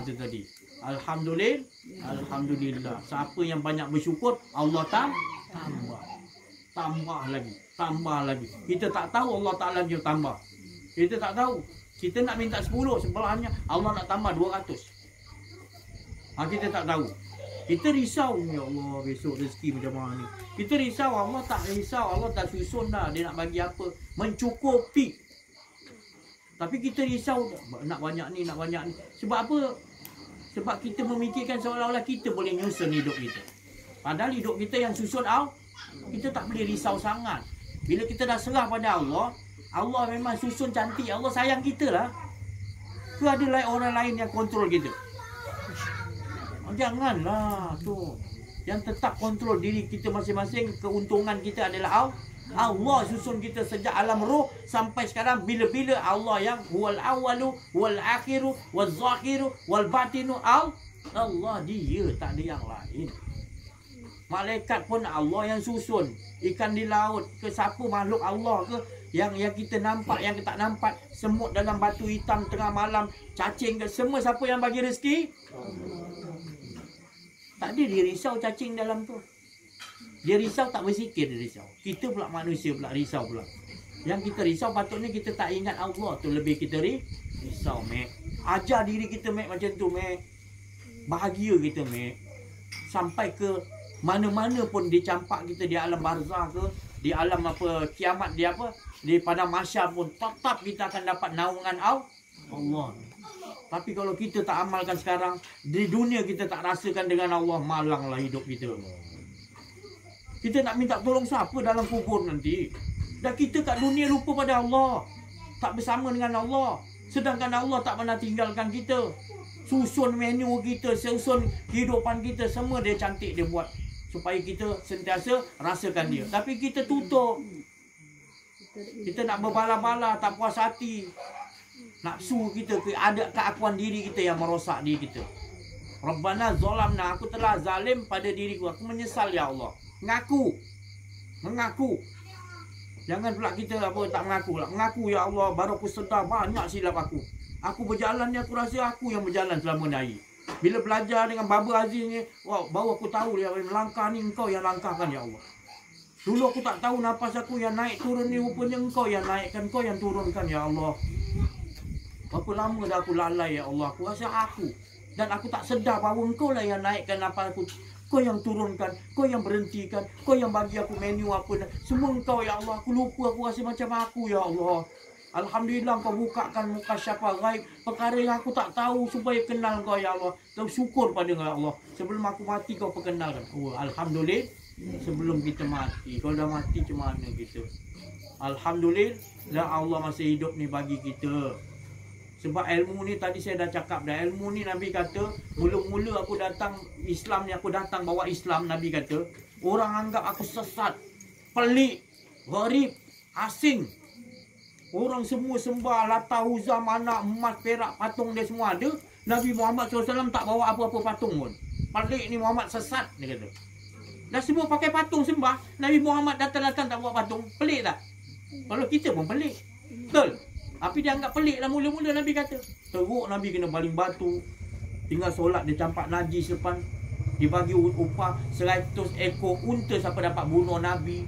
Itu tadi. Alhamdulillah. Siapa yang banyak bersyukur, Allah tambah lagi. Kita tak tahu Allah Ta'ala dia tambah. Kita tak tahu. Kita nak minta 10, sebelahnya Allah nak tambah 200. Kita tak tahu. Kita risau, ya Allah besok rezeki macam mana ni. Kita risau, Allah tak risau. Allah tak susun dah dia nak bagi apa, mencukupi. Tapi kita risau, nak banyak ni. Sebab apa? Sebab kita memikirkan seolah-olah kita boleh nyusun hidup kita. Padahal hidup kita yang susun Allah, kita tak boleh risau sangat. Bila kita dah serah pada Allah, Allah memang susun cantik. Allah sayang kita lah. Ke ada orang lain yang kontrol kita? Janganlah tu. Yang tetap kontrol diri kita masing-masing. Keuntungan kita adalah Allah susun kita sejak alam roh sampai sekarang. Bila-bila Allah yang huwal awalu, huwal akhiru, wal zakhiru, wal batinu. Allah dia, tak ada yang lain. Malaikat pun Allah yang susun. Ikan di laut ke, siapa makhluk Allah ke, yang kita nampak, yang kita tak nampak. Semut dalam batu hitam tengah malam, cacing ke, semua siapa yang bagi rezeki? Tak ada dia risau cacing dalam tu. Dia risau tak bersikir, dia risau. Kita pula manusia pula risau pula. Yang kita risau patutnya kita tak ingat Allah tu, lebih kita risau, Mek. Ajar diri kita, Mek, macam tu, Mek. Bahagia kita, Mek. Sampai ke mana-mana pun dicampak kita, di alam barzah ke, di alam apa kiamat, di apa, di padang mahsyar pun tetap kita akan dapat naungan Allah. Tapi kalau kita tak amalkan sekarang, di dunia kita tak rasakan dengan Allah, malanglah hidup kita. Kita nak minta tolong siapa dalam kubur nanti? Dan kita kat dunia lupa pada Allah, tak bersama dengan Allah. Sedangkan Allah tak pernah tinggalkan kita. Susun menu kita, susun kehidupan kita, semua dia cantik dia buat supaya kita sentiasa rasakan dia. Tapi kita tutup. Kita nak berbala-bala, tak puas hati. Nafsu kita, ada keakuan diri kita yang merosak diri kita. Rabbana zalamna, aku telah zalim pada diriku. Aku menyesal ya Allah. Mengaku. Jangan pula kita tak mengaku lah. Mengaku ya Allah, baru aku sedar banyak silap aku. Aku berjalan ni aku rasa aku yang berjalan selama ni. Bila belajar dengan Baba Aziz ni, baru aku tahu dia melangkah ni engkau yang langkahkan ya Allah. Dulu aku tak tahu nafas aku yang naik turun ni, rupanya engkau yang naikkan, engkau yang turunkan ya Allah. Berapa lama dah aku lalai ya Allah. Aku rasa aku. Dan aku tak sedar bahawa engkau lah yang naikkan nafas aku. Kau yang turunkan, kau yang berhentikan, kau yang bagi aku menu apa. Semua engkau ya Allah. Aku lupa, aku rasa macam aku ya Allah. Alhamdulillah kau bukakan muka syafa ghaib. Perkara yang aku tak tahu supaya kenal kau ya Allah. Dan syukur pada kau ya Allah. Sebelum aku mati kau perkenalkan. Alhamdulillah. Sebelum kita mati. Kalau dah mati macam mana kita? Alhamdulillah Allah masih hidup ni bagi kita. Sebab ilmu ni tadi saya dah cakap dah. Ilmu ni Nabi kata, mula-mula aku datang Islam ni, aku datang bawa Islam, Nabi kata, orang anggap aku sesat, pelik, gharib, asing. Orang semua sembah Lata, Uzza, Manak, emas, perak, patung dia semua ada. Nabi Muhammad SAW tak bawa apa-apa patung pun. Pelik ni Muhammad sesat, dia kata. Dah semua pakai patung sembah, Nabi Muhammad datang-datang tak bawa patung. Pelik tak? Kalau kita pun pelik. Betul? Tapi dia anggap pelik lah mula-mula Nabi kata. Teruk Nabi kena baling batu. Tinggal solat dia campak najis depan. Dibagi upah 100 ekor unta siapa dapat bunuh Nabi.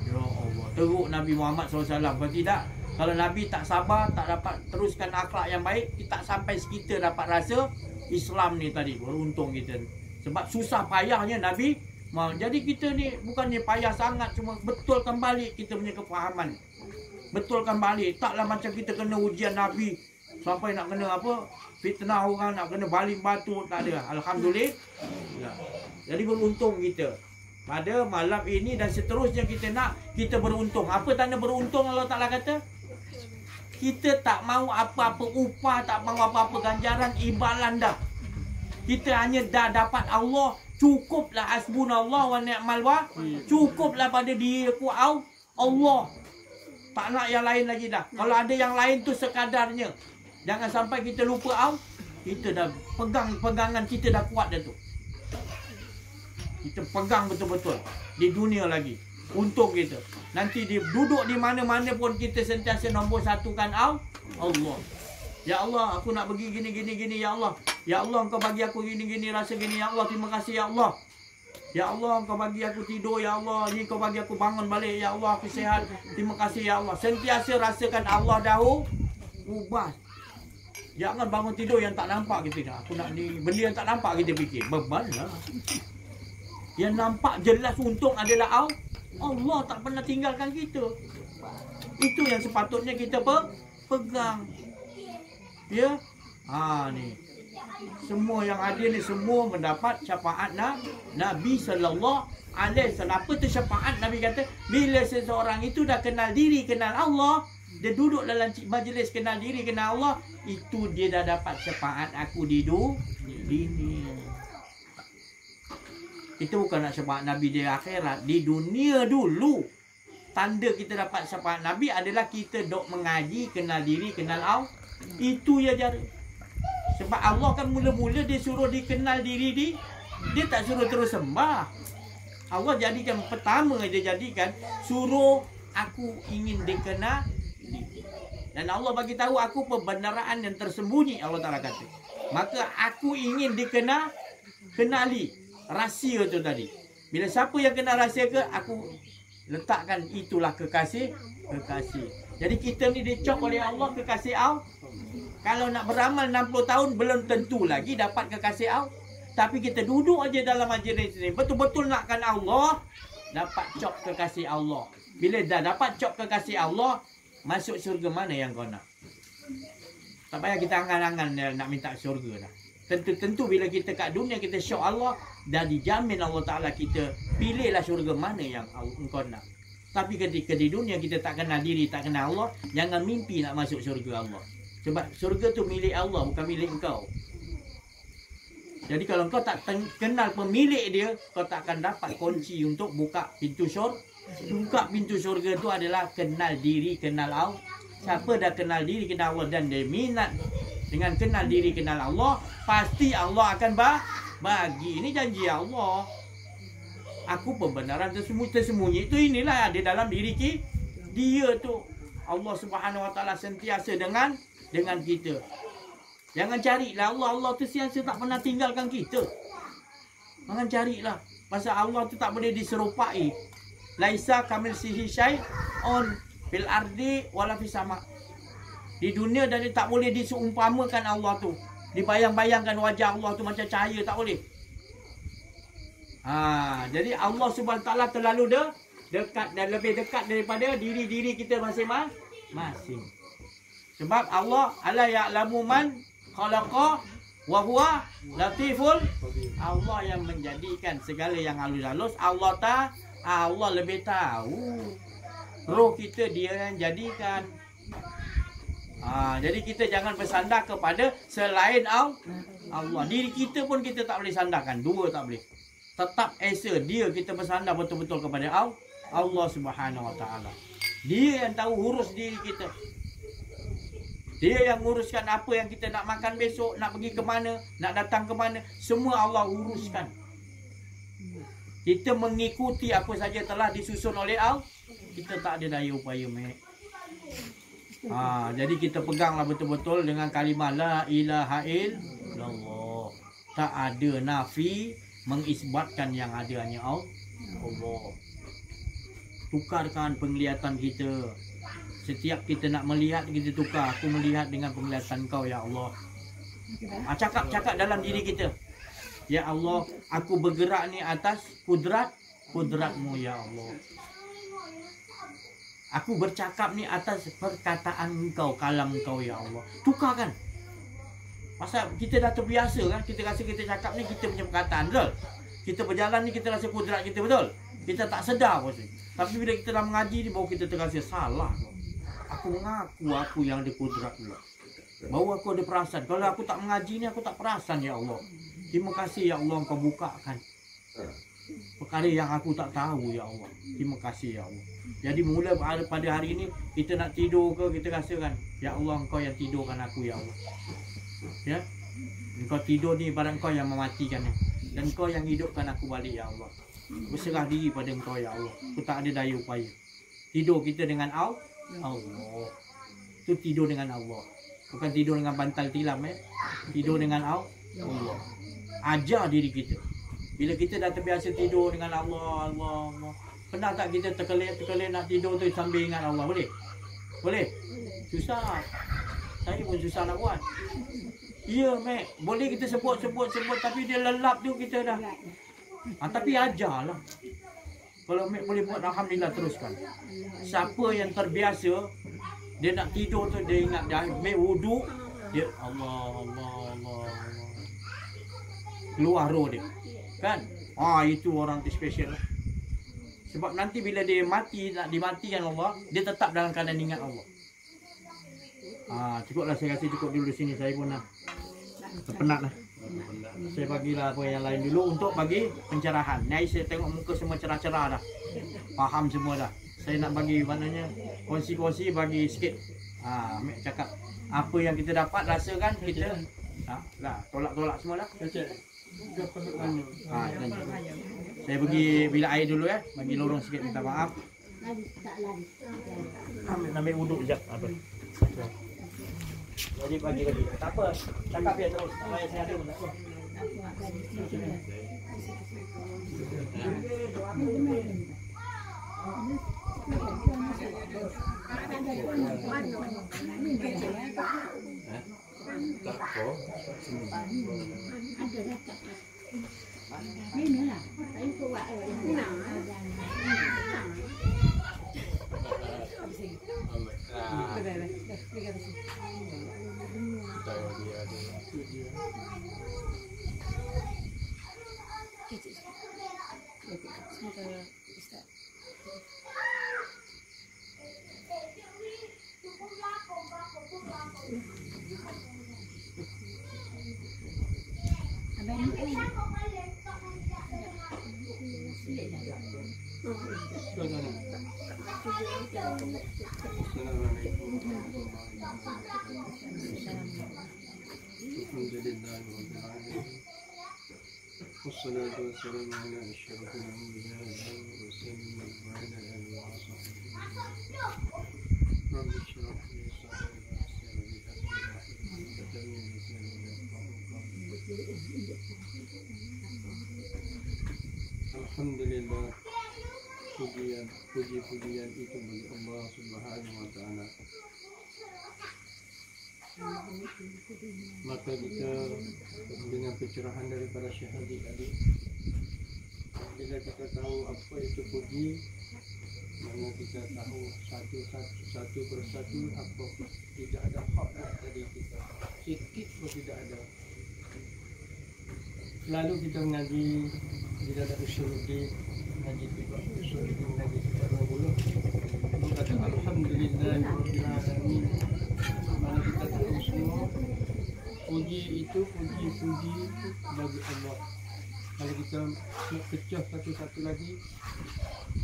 Ya Allah. Teruk Nabi Muhammad SAW. Kalau tidak, kalau Nabi tak sabar, tak dapat teruskan akhlak yang baik, kita tak sampai sekitar dapat rasa Islam ni tadi. Beruntung kita. Sebab susah payahnya Nabi. Jadi kita ni bukannya payah sangat, cuma betulkan balik kita punya kefahaman. Betulkan balik. Taklah macam kita kena ujian Nabi sampai nak kena apa, fitnah orang, nak kena baling batu. Tak ada. Alhamdulillah ya. Jadi beruntung kita pada malam ini dan seterusnya kita beruntung. Apa tanda beruntung? Allah Ta'ala kata kita tak mau apa-apa upah, tak mau apa-apa ganjaran, imbalan dah. Kita hanya dah dapat Allah. Cukuplah hasbunallah wa ni'mal wakil. Cukuplah pada diri aku Allah. Tak nak yang lain lagi dah. Kalau ada yang lain tu sekadarnya. Jangan sampai kita lupa kita dah pegangan kita dah kuat dah tu. Kita pegang betul-betul di dunia lagi. Untung kita. Nanti duduk di mana-mana pun kita sentiasa nombor satukan Allah. Ya Allah, aku nak pergi gini ya Allah. Ya Allah, engkau bagi aku gini rasa gini ya Allah. Terima kasih ya Allah. Ya Allah, engkau bagi aku tidur ya Allah. Ni kau bagi aku bangun balik ya Allah. Aku sihat. Terima kasih ya Allah. Sentiasa rasakan Allah dahulu ubah. Jangan bangun tidur yang tak nampak kita. Aku nak ni benda yang tak nampak kita fikir. Beban lah. Yang nampak jelas untung adalah Allah tak pernah tinggalkan kita. Itu yang sepatutnya kita pegang. Ya. Ni. Semua yang ada ni semua mendapat syafaat Nabi sallallahu alaihi wasallam. Apa tu syafaat? Nabi kata, bila seseorang itu dah kenal diri, kenal Allah, dia duduk dalam majlis kenal diri, kenal Allah, itu dia dah dapat syafaat aku di dunia. Kita bukan nak syafaat Nabi di akhirat, di dunia dulu. Tanda kita dapat syafaat Nabi adalah kita dok mengaji, kenal diri, kenal Allah. Itu ya cara. Sebab Allah kan mula-mula dia suruh dikenal diri dia tak suruh terus sembah. Allah jadikan pertama dia jadikan suruh aku ingin dikenal. Dan Allah bagi tahu aku pembenaran yang tersembunyi, Allah Ta'ala kata. Maka aku ingin kenali rahsia tu tadi. Bila siapa yang kenal rahsia ke, aku letakkan itulah kekasih. Jadi kita ni dicop oleh Allah kekasih Allah. Kalau nak beramal 60 tahun belum tentu lagi dapat kekasih Allah. Tapi kita duduk aja dalam majlis ni, betul-betul nakkan Allah, dapat cop kekasih Allah. Bila dah dapat cop kekasih Allah, masuk syurga mana yang kau nak? Tak payah kita angan-angan nak minta syurga dah. Tentu bila kita kat dunia kita syok Allah, dah dijamin Allah Ta'ala kita pilihlah syurga mana yang engkau nak. Tapi ketika di dunia kita tak kenal diri, tak kenal Allah, jangan mimpi nak masuk syurga Allah. Sebab syurga tu milik Allah, bukan milik engkau. Jadi kalau engkau tak kenal pemilik dia, kau tak akan dapat kunci untuk buka pintu syurga. Buka pintu syurga tu adalah kenal diri, kenal Allah. Siapa dah kenal diri, kenal Allah dan dia minat Dengan kenal diri, kenal Allah, pasti Allah akan bagi. Ini janji Allah. Aku pembenaran tersembunyi itu inilah ada dalam diri dia tu. Allah Subhanahu Wa Taala sentiasa dengan kita. Jangan carilah Allah tu sentiasa tak pernah tinggalkan kita. Jangan carilah. Pasal Allah tu tak boleh diserupai. Laisa kamilsihi syai'un fil ardi wala fis sama. Di dunia dan tak boleh diseumpamakan Allah tu. Dibayang-bayangkan wajah Allah tu macam cahaya, tak boleh. Jadi Allah Subhanahu Wa Taala terlalu dekat dan lebih dekat daripada diri-diri kita masing-masing. Sebab Allah ala ya'lamu man khalaqa wa huwa latiful. Allah yang menjadikan segala yang halus-halus. Allah lebih tahu. Roh kita dia yang jadikan. Jadi kita jangan bersandar kepada selain Allah. Diri kita pun kita tak boleh sandarkan. Dua tak boleh. Tetap esa dia kita bersandar betul-betul kepada Allah Subhanahu Wa Taala. Dia yang tahu urus diri kita. Dia yang uruskan apa yang kita nak makan besok, nak pergi ke mana, nak datang ke mana, semua Allah uruskan. Kita mengikuti apa saja telah disusun oleh Allah. Kita tak ada daya upaya, jadi kita peganglah betul-betul dengan kalimah la ilaha illallah. Tak ada nafi mengisbatkan yang ada hanya Allah. Tukarkan penglihatan kita. Setiap kita nak melihat, kita tukar. Aku melihat dengan penglihatan Kau, ya Allah. Cakap dalam diri kita. Ya Allah, aku bergerak ni atas kudrat-Mu, ya Allah. Aku bercakap ni atas perkataan Engkau, kalam Engkau, ya Allah. Tukarkan. Pasal kita dah terbiasa kan, kita rasa kita cakap ni kita punya perkataan, betul? Kita berjalan ni kita rasa kudrat kita, betul? Kita tak sedar pun. Tapi bila kita dah mengaji ni, baru kita terasa salah. Aku mengaku aku yang ada kudrat pula. Baru aku ada perasan. Kalau aku tak mengaji ni, aku tak perasan, ya Allah. Terima kasih, ya Allah, Engkau bukakan perkara yang aku tak tahu, ya Allah. Terima kasih, ya Allah. Jadi mula pada hari ini, kita nak tidur ke, kita rasakan, ya Allah, Engkau yang tidurkan aku, ya Allah. Ya, Engkau tidur ni ibarat Engkau yang mematikan ni. Dan Engkau yang hidupkan aku balik, ya Allah. Berserah diri pada Engkau, ya Allah. Aku tak ada daya upaya. Tidur kita dengan Allah. Itu tidur dengan Allah. Bukan tidur dengan bantal tilam, Tidur dengan Allah. Ajar diri kita. Bila kita dah terbiasa tidur dengan Allah. Pernah tak kita terkelip nak tidur tu sambil ingat Allah? Boleh? Boleh? Susah. Saya pun susah nak buat. Ya, boleh kita sebut tapi dia lelap tu kita dah. Tapi ajarlah. Kalau boleh buat, alhamdulillah, teruskan. Siapa yang terbiasa dia nak tidur tu dia ingat dah wuduk, dia Allah. Keluar roh dia. Kan? Itu orang tu special. Sebab nanti bila dia mati, nak dimatikan Allah, dia tetap dalam keadaan ingat Allah. Cukuplah, saya rasa cukup dulu di sini. Saya pun penat lah. Saya bagilah apa yang lain dulu untuk bagi pencerahan. Ni saya tengok muka semua cerah-cerah dah. Faham semua dah. Saya nak bagi maknanya kongsi-kongsi, bagi sikit. Mek cakap apa yang kita dapat, rasakan kita tolak-tolak semua dah. Saya pergi bilik air dulu, bagi lorong sikit, minta maaf. Ambil wuduk sekejap. Jadi bagi lagi. Tak apa, cakap dia terus. Tak payah saya ada pun tak apa. Alhamdulillahirabbil alamin. Wassalatu wassalamu ala asyrafil anbiya'i wal mursalin wa ala alihi wa sahbihi. Rabbi shrah li sadri wa yassir li amri. Alhamdulillah, puji-pujian itu bagi Allah Subhanahu wa taala. Maka kita dengan pencerahan daripada Syekh tadi, bila kita tahu apa itu puji, mana kita tahu satu persatu apa tidak ada hak dari kita, sikit pun tidak ada. Selalu kita mengaji bila ada usuluddin, mengaji usuluddin, mengaji kitab 20, kata alhamdulillahirabbil alamin. Mana kita tahu semua puji itu puji bagi Allah. Kalau kita nak pecah satu-satu lagi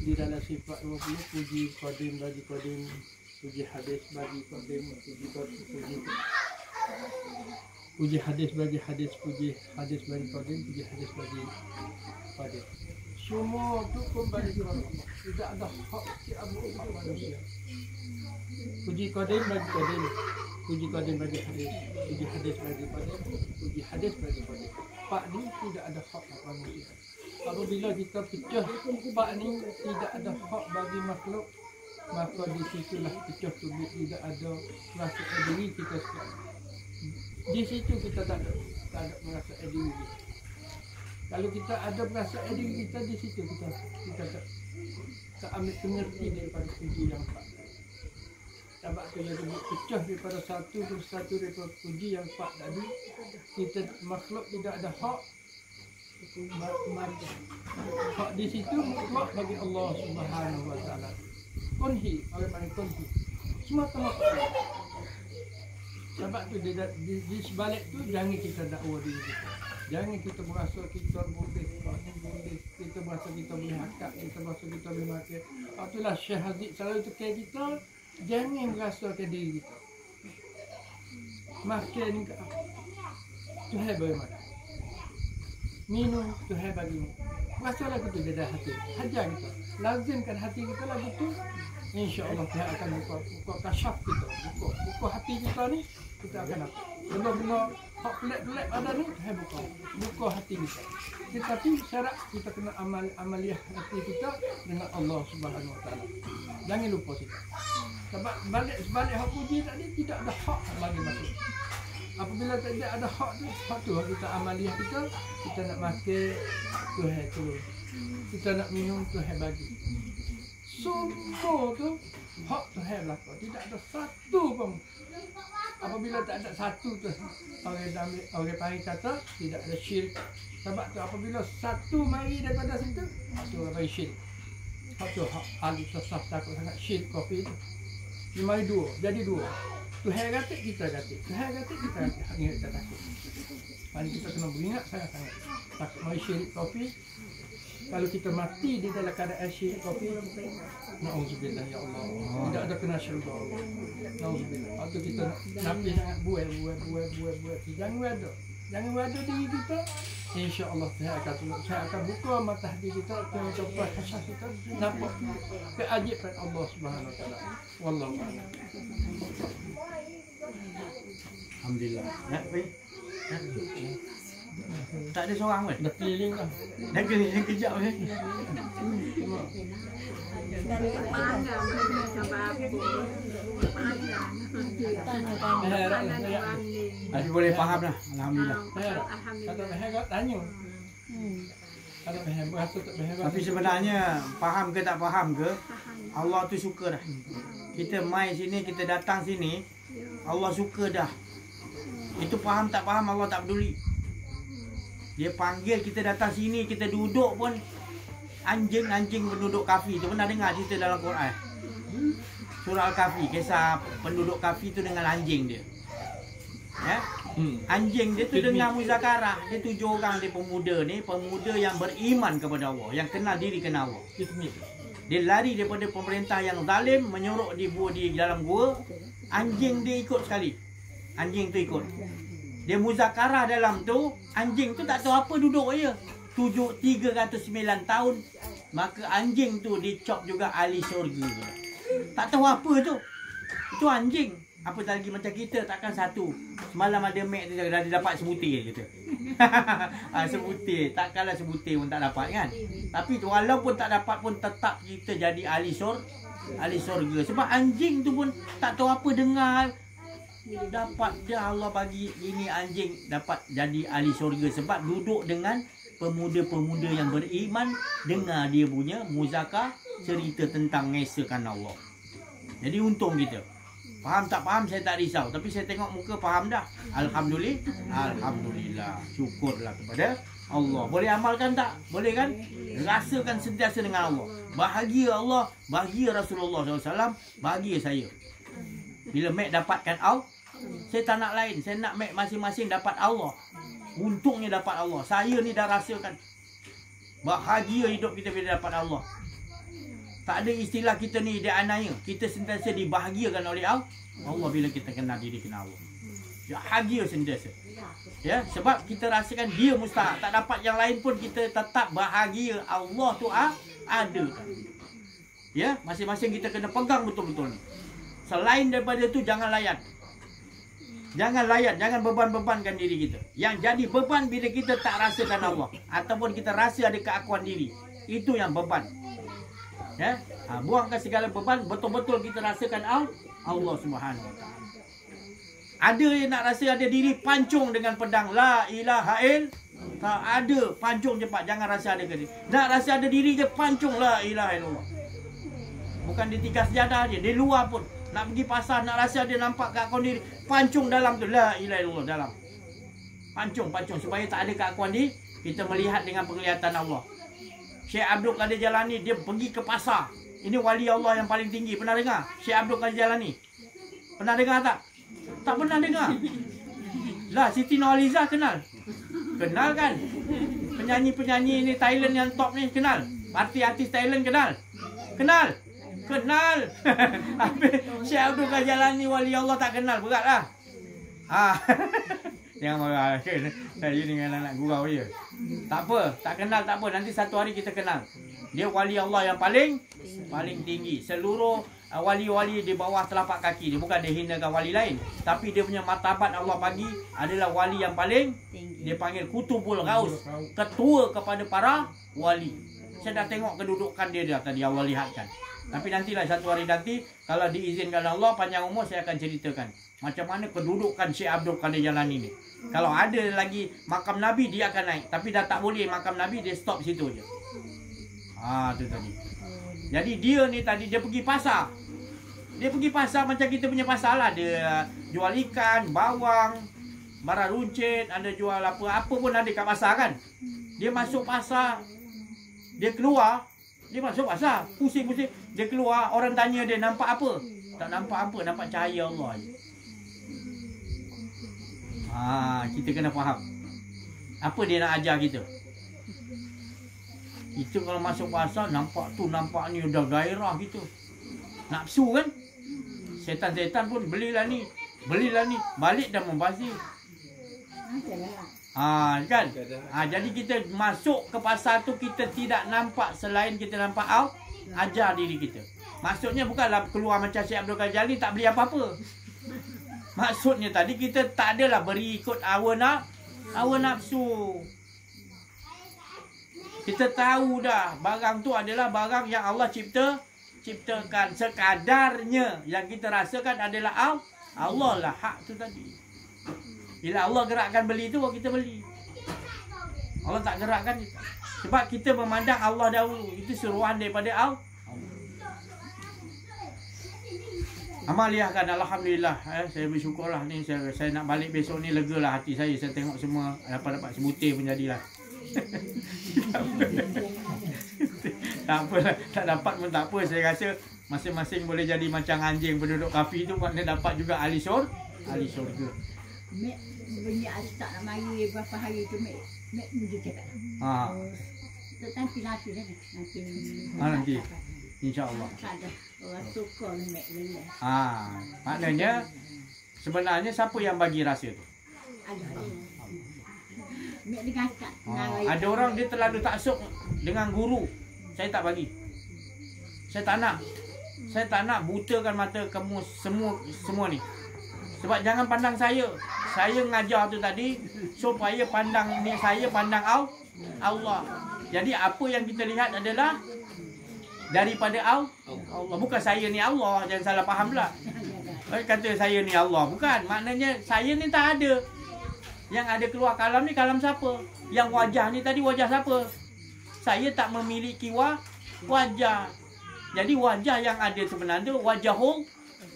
di dalam sifat 20, puji qadim bagi qadim, puji hadis bagi qadim, puji hadis bagi hadis, puji hadis bagi qadim, puji hadis bagi qadim. Semua itu kembali kepada Allah. Tidak ada hak hak manusia. Puji qadim bagi qadim, puji qadim bagi hadis, puji hadis bagi qadim, puji hadis bagi qadim. Pak ni tidak ada hak manusia. Apabila kita pecah pak ni tidak ada hak bagi makhluk, maka di situlah pecah tu tidak ada rasa diri kita sekarang. Di situ kita tak ada merasa diri. Kalau kita ada merasa diri kita, di situ kita tak ambil pengerti daripada puji yang pak. Sebab tu yang pecah daripada satu persatu daripada puji yang pak tadi, kita makhluk tidak ada hak. Hak di situ mutlak bagi Allah Subhanahu wa taala. Kunhi, oleh mana kunhi. Semua sama. Sebab tu di sebalik tu jangan kita dakwa diri kita. Jangan kita merasa kita boleh, kita merasa kita boleh hakak, kita merasa kita boleh makan. Itulah Syekh Haziq selalu tekan kita, jangan merasakan diri kita. Makan ni Tuhan bagi makan. Minum Tuhan bagi minum. Rasalah kita beda hati. Hajar kita. Lazimkan hati kita lah betul. InsyaAllah Tuhan akan buka kasyaf kita. Buka hati kita ni, kita akan apa? Benar-benar hak pelik-pelik ada ni, Tuhan buka hati kita. Tetapi syarat kita kena amaliyah hati kita dengan Allah Subhanahu wa taala. Jangan lupa kita. Sebab sebalik hak puji tadi tidak ada hak bagi makhluk. Apabila tidak ada hak tu kita amaliyah kita nak makan Tuhan turun. Kita nak minum Tuhan bagi. Semua tu hak Tuhan belaka. Tidak ada satu pun. Apabila tak ada satu tu, orang panggil kata tidak ada syirik. Sebab tu apabila satu mari daripada situ, tu orang panggil syirik. Hak tu hak ahli sesat takut sangat syirik kopi tu. Dia mari dua, jadi dua. Tuhan kata kita kata, Tuhan kata kita kata. Hanya kita takut. Hari kita kena beringat sangat-sangat. Takut mari syirik kopi. Kalau kita mati di dalam keadaan syirik kopi, na'udzubillah ya Allah. Tidak ada kena syurga. Na'udzubillah. Waktu kita nabi sangat buat. Jangan ada diri kita. InsyaAllah saya akan tolong. Saya akan buka mata hati kita. Kita buka kasih kita. Nampak keajaiban Allah Subhanahu wa taala. Wallahu a'lam. Alhamdulillah. Ya, baik. Tak ada seorang pun. Dah keliling dah. Dah keliling kejap kan. Tapi boleh faham lah. Alhamdulillah. Kalau berharap tanya. Kalau berharap tak berharap. Tapi sebenarnya faham ke tak faham ke, Allah tu suka dah. Kita mai sini, kita datang sini, Allah suka dah. Itu faham tak faham Allah tak peduli. Dia panggil kita datang sini, kita duduk pun anjing penduduk kafir tu. Pernah dengar cerita dalam Quran? Surah Al-Kahfi, kisah penduduk kafir tu dengan anjing dia. Ya? Anjing dia tu dengar muzakarah. Dia 7 orang dia pemuda yang beriman kepada Allah, yang kenal diri kenal Allah. Dia lari daripada pemerintah yang zalim, menyuruh dia buat di dalam gua. Anjing dia ikut sekali. Anjing tu ikut. Dia muzakarah dalam tu, anjing tu tak tahu apa duduk je. 309 tahun. Maka anjing tu dicop juga ahli syurga. Tak tahu apa tu. Itu anjing. Apa lagi macam kita takkan satu. Semalam ada mek tu dah dapat sebutir kita. Sebutir. Takkanlah sebutir pun tak dapat kan. Tapi walaupun tak dapat pun tetap kita jadi ahli syurga. Sebab anjing tu pun tak tahu apa dengar. Dapat dia Allah bagi ini anjing dapat jadi ahli syurga. Sebab duduk dengan pemuda-pemuda yang beriman. Dengar dia punya muzakar cerita tentang ngesakan Allah. Jadi untung kita. Faham tak faham saya tak risau. Tapi saya tengok muka faham dah. Alhamdulillah. Syukurlah kepada Allah. Boleh amalkan tak? Boleh kan? Rasakan sentiasa dengan Allah. Bahagia Allah. Bahagia Rasulullah SAW. Bahagia saya. Bila Mek dapatkan Allah. Saya tak nak lain. Saya nak Mek masing-masing dapat Allah. Untungnya dapat Allah. Saya ni dah rasakan. Bahagia hidup kita bila dapat Allah. Tak ada istilah kita ni dianiaya. Kita sentiasa dibahagiakan oleh Allah. Allah bila kita kenal diri kenal Allah. Bahagia sentiasa. Ya, sebab kita rasakan dia mustahak. Tak dapat yang lain pun kita tetap bahagia. Allah tu ada. Ya, masing-masing kita kena pegang betul-betul ni. Selain daripada tu jangan layan. Jangan layan, jangan beban-bebankan diri kita. Yang jadi beban bila kita tak rasakan Allah ataupun kita rasa ada keakuan diri. Itu yang beban. Ya, buangkan segala beban, betul-betul kita rasakan Allah Subhanahu Wa Taala. Ada yang nak rasa ada diri pancung dengan pedang la ilaha illallah. Tak ada, pancung cepat, jangan rasa ada diri. Nak rasa ada diri je pancung la ilaha illallah. Bukan di tikar sejadah je, di luar pun. Nak pergi pasar, nak rasa dia nampak keakuan diri, pancung dalam tu la ilaha illallah dalam. Pancung supaya tak ada keakuan diri, kita melihat dengan penglihatan Allah. Syekh Abdul Qadir Jalani dia pergi ke pasar. Ini wali Allah yang paling tinggi. Pernah dengar? Syekh Abdul Qadir Jalani. Pernah dengar tak? Tak pernah dengar. Lah Siti Nurhaliza kenal. Kenal kan? Penyanyi-penyanyi ni Thailand yang top ni kenal. Artis Thailand kenal. Kenal. Syekh Abdul Qadir Jalani wali Allah tak kenal, beratlah. Jangan marah. Saya dengan anak gurau je. Tak apa, tak kenal tak apa. Nanti satu hari kita kenal. Dia wali Allah yang paling tinggi. Seluruh wali-wali di bawah telapak kaki dia. Bukan dia hinakan wali lain. Tapi dia punya martabat Allah bagi adalah wali yang paling tinggi. Dia panggil Kutubul Ghaus. Ketua kepada para wali. Saya dah tengok kedudukan dia dah tadi Allah lihatkan. Tapi nantilah satu hari nanti kalau diizinkan Allah panjang umur saya akan ceritakan macam mana kedudukan Syekh Abdul Qadir Jalani ni. Kalau ada lagi makam Nabi dia akan naik. Tapi dah tak boleh makam Nabi dia stop situ je. Tu tadi. Jadi dia ni tadi dia pergi pasar. Dia pergi pasar macam kita punya pasar lah. Dia jual ikan, bawang, barang runcit, ada jual apa pun ada kat pasar kan. Dia masuk pasar. Dia keluar. Dia masuk pasar. Pusing-pusing. Dia keluar. Orang tanya dia nampak apa? Tak nampak apa. Nampak cahaya Allah je. Kita kena faham. Apa dia nak ajar kita? Kita kalau masuk pasar nampak tu nampak ni udah gairah gitu. Nafsu kan? Setan-setan pun belilah ni. Balik dah membazir. Kan? Jadi kita masuk ke pasar tu kita tidak nampak selain kita nampak ajar diri kita. Maksudnya bukanlah keluar macam Syekh Abdul Qadir Jalani tak beli apa-apa. Maksudnya tadi kita tak adalah beri ikut hawa nafsu. Kita tahu dah barang tu adalah barang yang Allah ciptakan. Sekadarnya yang kita rasakan adalah Allah lah hak tu tadi. Bila Allah gerakkan beli tu kita beli. Allah tak gerakkan sebab kita memandang Allah dahulu. Itu suruhan daripada Allah. Amaliahkan alhamdulillah. Saya bersyukurlah ni saya nak balik besok ni legalah hati saya. Saya tengok semua dapat sebutir pun jadilah. Tak apa, tak dapat pun tak apa. Saya rasa masing-masing boleh jadi macam anjing penduduk kafi tu, maknanya dapat juga ahli syurga. Mek bunyi tak nak mari berapa hari tu mek muji cakap. Nanti dah nanti. InsyaAllah. Orang suka mek beli. Maknanya sebenarnya siapa yang bagi rasa tu? Ada. Mek dengan tak. Ada orang dia terlalu taksub dengan guru. Saya tak bagi. Saya tak nak. Saya tak nak butakan mata kamu semua ni. Sebab jangan pandang saya. Saya ngajar tu tadi supaya pandang ni saya pandang Allah. Jadi apa yang kita lihat adalah daripada Allah. Bukan saya ni Allah. Jangan salah faham pula. Kata saya ni Allah. Bukan. Maknanya saya ni tak ada. Yang ada keluar kalam ni kalam siapa? Yang wajah ni tadi wajah siapa? Saya tak memiliki wajah. Jadi wajah yang ada sebenarnya wajahul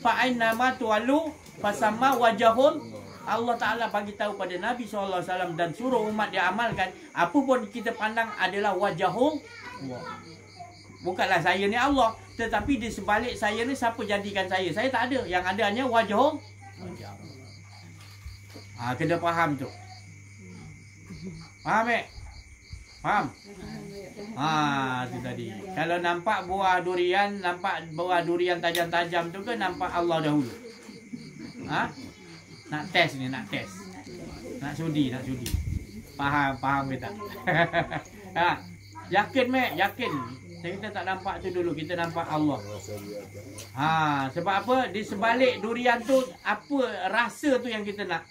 fa'ainama tu'allu fasamma wajahul. Allah Ta'ala bagi tahu pada Nabi SAW dan suruh umat dia amalkan. Apa pun kita pandang adalah wajahul. Bukanlah saya ni Allah. Tetapi di sebalik saya ni siapa jadikan saya? Saya tak ada. Yang ada hanya wajahul. Kena faham tu. Faham tak? Faham? Tu tadi. Kalau nampak buah durian tajam-tajam tu ke nampak Allah dahulu? Nak test ni, nak test. Nak sudi. Faham ke tak? Yakin, Mek? Yakin. Kita tak nampak tu dulu, kita nampak Allah. Sebab apa? Di sebalik durian tu, apa rasa tu yang kita nak?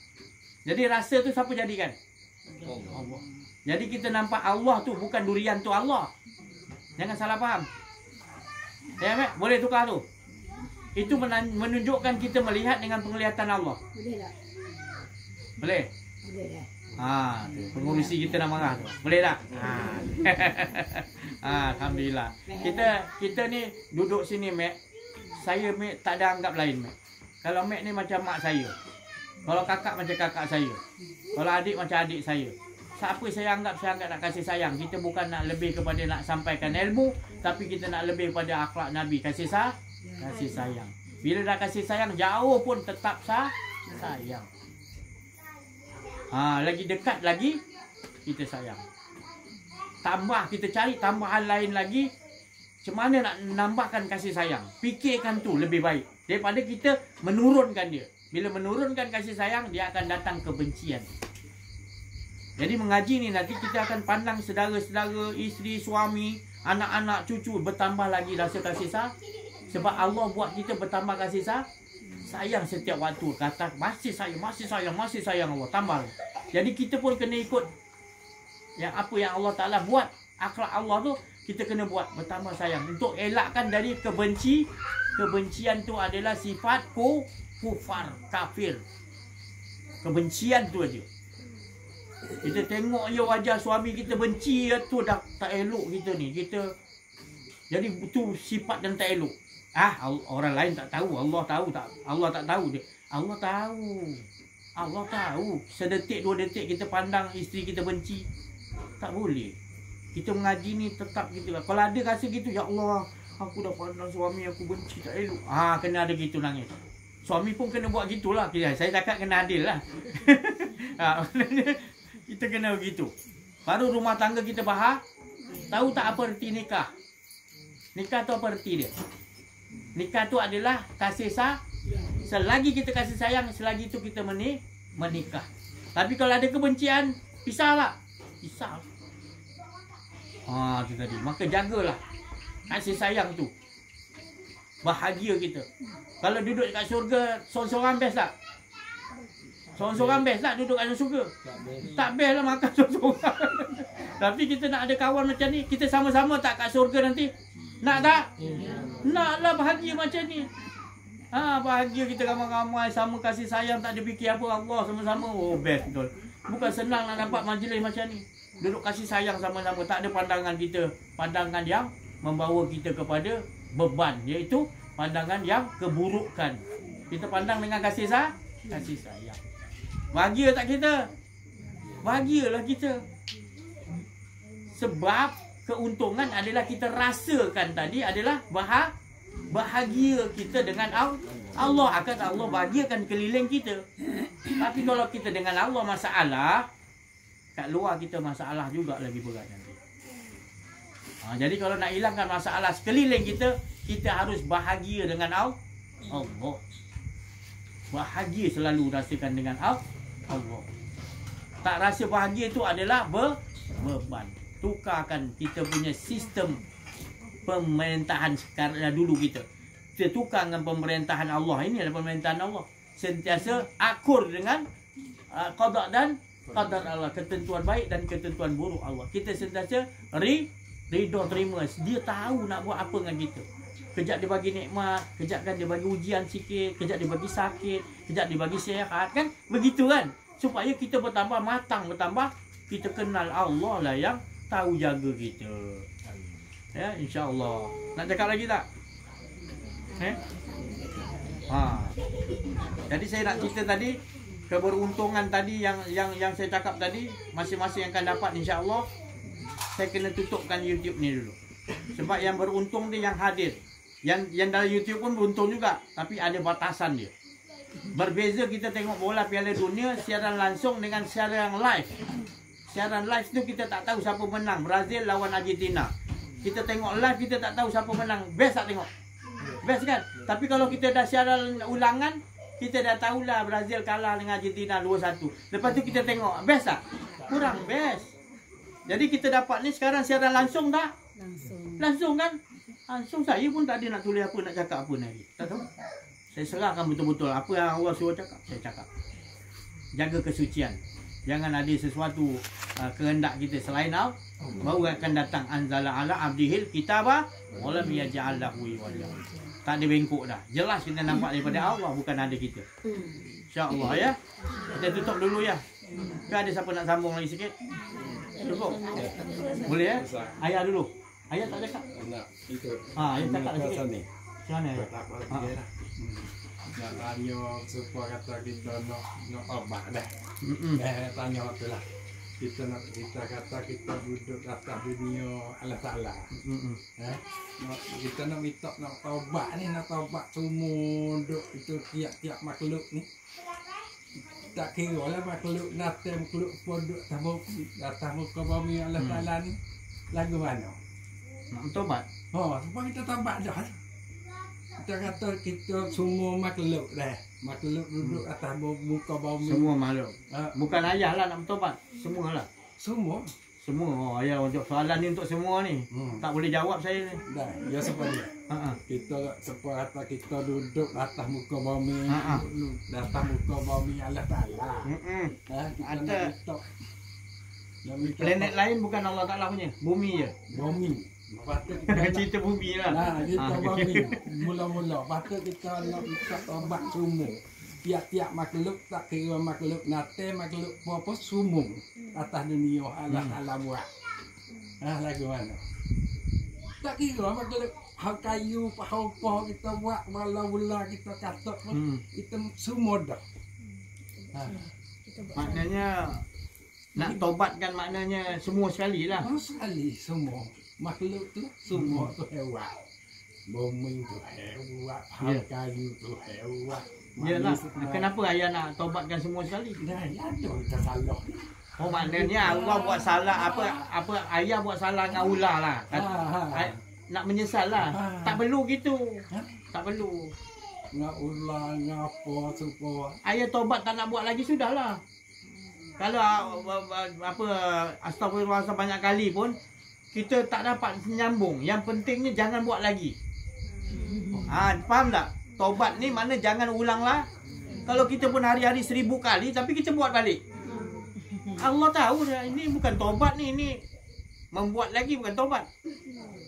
Jadi rasa tu siapa jadikan? Allah. Jadi kita nampak Allah tu, bukan durian tu Allah. Jangan salah faham. Ya, Mek? Boleh tukar tu? Itu menunjukkan kita melihat dengan penglihatan Allah. Boleh tak? Boleh? Boleh dah. Pengurusi kita nak marah tu. Boleh tak? Alhamdulillah. Kita ni duduk sini, Mek. Saya, Mek, tak ada anggap lain, Mek. Kalau Mek ni macam mak saya. Kalau kakak macam kakak saya. Kalau adik macam adik saya. Siapa saya anggap nak kasih sayang. Kita bukan nak lebih kepada nak sampaikan ilmu, tapi kita nak lebih pada akhlak Nabi. Kasih sayang. Bila dah kasih sayang, jauh pun tetap sayang. Lagi dekat lagi kita sayang. Tambah kita cari tambahan lain lagi. Macam mana nak nambahkan kasih sayang? Fikirkan tu lebih baik daripada kita menurunkan dia. Bila menurunkan kasih sayang, dia akan datang kebencian. Jadi mengaji ni nanti kita akan pandang saudara-saudara, isteri, suami, anak-anak, cucu bertambah lagi rasa kasih sayang. Sebab Allah buat kita bertambah kasih sayang setiap waktu. Kata masih sayang Allah. Tambah. Jadi kita pun kena ikut yang apa yang Allah Ta'ala buat. Akhlak Allah tu kita kena buat. Bertambah sayang. Untuk elakkan dari kebencian tu adalah sifat kufar, kafir. Kebencian tu aja. Kita tengok je wajah suami kita benci tu dah tak elok kita ni. Jadi itu sifat yang tak elok. Orang lain tak tahu, Allah tahu tak? Allah tak tahu dia. Allah tahu. Sedetik dua detik kita pandang isteri kita benci. Tak boleh. Kita mengaji ni tetap gitu lah. Kalau ada rasa gitu, ya Allah, aku dah pandang suami aku benci tak elok. Kena ada gitu nangis. Suami pun kena buat gitulah. Saya cakap kena adil lah. Kita kena begitu. Baru rumah tangga kita tahu tak apa erti nikah? Nikah tu apa erti dia? Nikah tu adalah kasih sayang. Selagi kita kasih sayang, selagi itu kita menikah. Tapi kalau ada kebencian, pisahlah. Pisah. Itu tadi. Maka jagalah kasih sayang tu. Bahagia kita. Kalau duduk dekat syurga, seorang-seorang best tak? Seorang-seorang best tak duduk kat syurga? Tak best lah makan seorang-seorang. Tapi kita nak ada kawan macam ni, kita sama-sama tak kat syurga nanti? Nak tak? Naklah bahagia macam ni. Bahagia kita ramai-ramai, sama kasih sayang, tak ada fikir apa, Allah sama-sama. Oh, best betul. Bukan senang nak dapat majlis macam ni. Duduk kasih sayang sama-sama, tak ada pandangan kita. Pandangan yang membawa kita kepada beban, iaitu pandangan yang keburukan. Kita pandang dengan kasih sayang. Bahagia tak kita? Bahagialah kita. Sebab keuntungan adalah kita rasakan tadi adalah bahagia kita dengan Allah. Akan Allah bahagiakan keliling kita. Tapi kalau kita dengan Allah masalah, kat luar kita masalah juga lagi berat nanti. Jadi kalau nak hilangkan masalah sekeliling kita, kita harus bahagia dengan Allah. Bahagia selalu rasakan dengan Allah. Tak rasa bahagia itu adalah beban. Tukarkan kita punya sistem pemerintahan sekarang dulu kita. Kita tukar dengan pemerintahan Allah. Ini adalah pemerintahan Allah. Sentiasa akur dengan qada dan qadar Allah, ketentuan baik dan ketentuan buruk Allah. Kita sentiasa ridha terima. Dia tahu nak buat apa dengan kita. Kejap dia bagi nikmat, kejap kan dia bagi ujian sikit, kejap dia bagi sakit, kejap dia bagi sihat, kan? Begitu kan? Supaya kita bertambah matang, bertambah kita kenal Allah lah yang tahu jaga kita. Ya, insya-Allah. Nak cakap lagi tak? Jadi saya nak cerita tadi keberuntungan tadi yang saya cakap tadi, masing-masing yang akan dapat insya-Allah. Saya kena tutupkan YouTube ni dulu. Sebab yang beruntung dia yang hadir. Yang dalam YouTube pun beruntung juga, tapi ada batasan dia. Berbeza kita tengok bola Piala Dunia siaran langsung dengan siaran live. Siaran live tu kita tak tahu siapa menang, Brazil lawan Argentina. Kita tengok live kita tak tahu siapa menang. Best tak tengok? Best kan? Tapi kalau kita dah siaran ulangan, kita dah tahulah Brazil kalah dengan Argentina 2-1. Lepas tu kita tengok, best tak? Kurang best. Jadi kita dapat ni sekarang siaran langsung tak? Langsung kan? Langsung saya pun tak ada nak tulis apa, nak cakap apa lagi. Tak tahu. Saya serahkan betul-betul apa yang Allah suruh cakap, saya cakap. Jaga kesucian. Jangan ada sesuatu kehendak kita selain Allah. Baru akan datang anzala ala abdihil kitaba wa lam yaj'al lahu iwaja. Tak ada bengkok dah. Jelas kita nampak daripada Allah, bukan ada kita. Insya-Allah ya. Kita tutup dulu ya. Ada siapa nak sambung lagi sikit? Cukup. Boleh ya? Ayah dulu. Ayah tak cakap? Nak itu. Ayah cakap lagi sikit. Macam mana? Nak tanya supaya kata kita nak obat dah. Tanya tu lah. Kita kata kita duduk atas dunia Allah Ta'ala. Kita nak minta nak taubat ni, nak taubat semua duk itu tiap-tiap makhluk ni. Tak kira lah makhluk nate, makhluk podok atas muka bumi Allah Ta'ala ni. Lagu mana? Nak taubat? Supaya kita taubat dah. Kita kata kita semua makhluk dah. Makhluk duduk atas muka bumi. Semua makhluk. Bukan ayah lah nak bertobat. Semua lah. Semua. Semua. Ayah untuk soalan ni untuk semua ni. Tak boleh jawab saya ni. Dah. Ya supaya. Kita supaya kata kita duduk atas muka bumi. Atas muka bumi Allah Ta'ala. Ada. Planet lain bukan Allah Ta'ala punya. Bumi je. Bumi. Cerita bumi lah. Nah, kita bumi. Mula-mula. Patut kita nak minta taubat semua. Tiap-tiap makhluk, tak kira makhluk nate, makhluk apa-apa, semua atas dunia Allah Ta'ala buat. Lagu mana? Tak kira makhluk hal kayu, apa kita buat, wala-wala kita katak pun, kita semua dah. Maknanya, nak taubatkan maknanya semua sekali lah. Sekali, semua. Makhluk tu semua tu hewan. Bumi tu hewan, hal kayu tu hewan. Yalah, kenapa ayah nak taubatkan semua sekali? Dah, ada kita salah. Oh, maknanya Allah buat salah apa ayah buat salah dengan ular lah. Nak menyesal lah. Tak perlu gitu. Tak perlu. Nak ular ngapa supaya ayah taubat tak nak buat lagi sudahlah. Kalau apa astagfirullah banyak kali pun kita tak dapat menyambung. Yang pentingnya jangan buat lagi. Faham tak? Taubat ni mana jangan ulang lah. Kalau kita pun hari-hari 1000 kali tapi kita buat balik. Allah tahu dah ini bukan taubat ni, ini membuat lagi bukan taubat.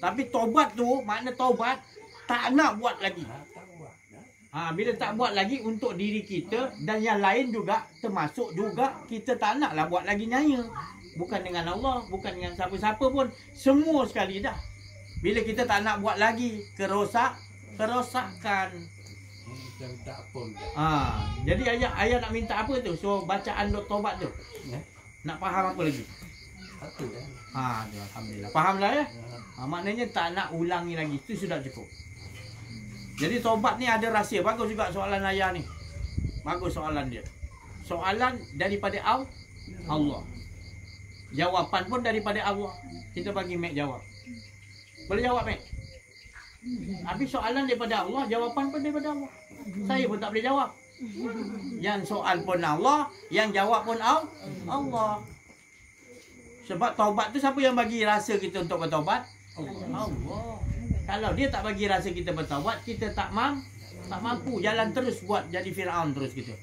Tapi taubat tu makna taubat tak nak buat lagi. Bila tak buat lagi untuk diri kita dan yang lain juga, termasuk juga kita tak naklah buat lagi nyaya. Bukan dengan Allah, bukan dengan siapa-siapa pun, semua sekali dah. Bila kita tak nak buat lagi, kerosakan. tak pun. Jadi ayah nak minta apa tu? So bacaan dok taubat tu. Nak faham apa lagi? Satu ya. Alhamdulillah. Fahamlah ya? Maknanya tak nak ulangi lagi. Itu sudah cukup. Jadi taubat ni ada rahsia. Bagus juga soalan ayah ni. Bagus soalan dia. Soalan daripada Allah. Jawapan pun daripada Allah. Kita bagi Mek jawab. Boleh jawab Mek? Habis soalan daripada Allah, jawapan pun daripada Allah. Saya pun tak boleh jawab. Yang soal pun Allah, yang jawab pun Allah. Sebab taubat tu siapa yang bagi rasa kita untuk bertaubat? Allah. Kalau dia tak bagi rasa kita bertaubat, kita tak mampu jalan terus buat jadi Firaun terus kita.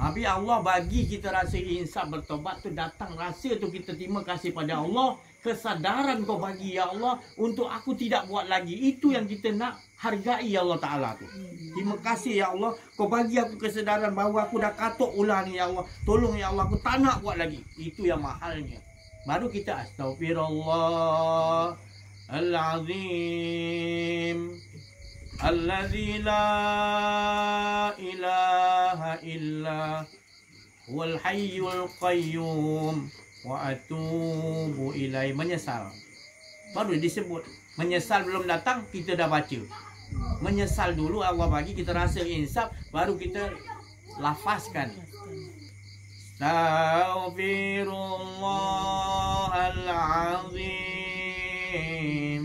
Habis Allah bagi kita rasa insaf bertaubat tu, datang rasa tu kita terima kasih pada Allah. Kesadaran kau bagi ya Allah untuk aku tidak buat lagi. Itu yang kita nak hargai ya Allah Ta'ala tu. Terima kasih ya Allah, kau bagi aku kesedaran bahawa aku dah katuk ulah ni ya Allah. Tolong ya Allah, aku tak nak buat lagi. Itu yang mahalnya. Baru kita astaghfirullah al-azim alladzi la ilaha illa huwal hayyul qayyum wa atubu ilai. Menyesal baru disebut. Menyesal belum datang kita dah baca. Menyesal dulu Allah bagi kita rasa insaf, baru kita lafazkan astaghfirullahalazim.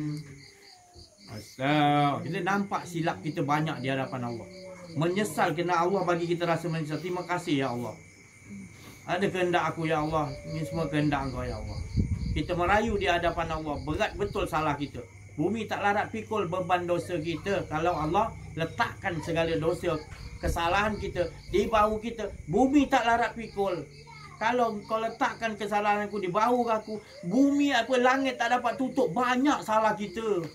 Kita nampak silap kita banyak di hadapan Allah. Menyesal kerana Allah bagi kita rasa menyesal. Terima kasih ya Allah. Ada kehendak aku ya Allah. Ini semua kehendak Engkau ya Allah. Kita merayu di hadapan Allah. Berat betul salah kita. Bumi tak larat pikul beban dosa kita. Kalau Allah letakkan segala dosa, kesalahan kita di bahu kita, bumi tak larat pikul. Kalau kau letakkan kesalahan aku di bahu aku, bumi apa langit tak dapat tutup. Banyak salah kita.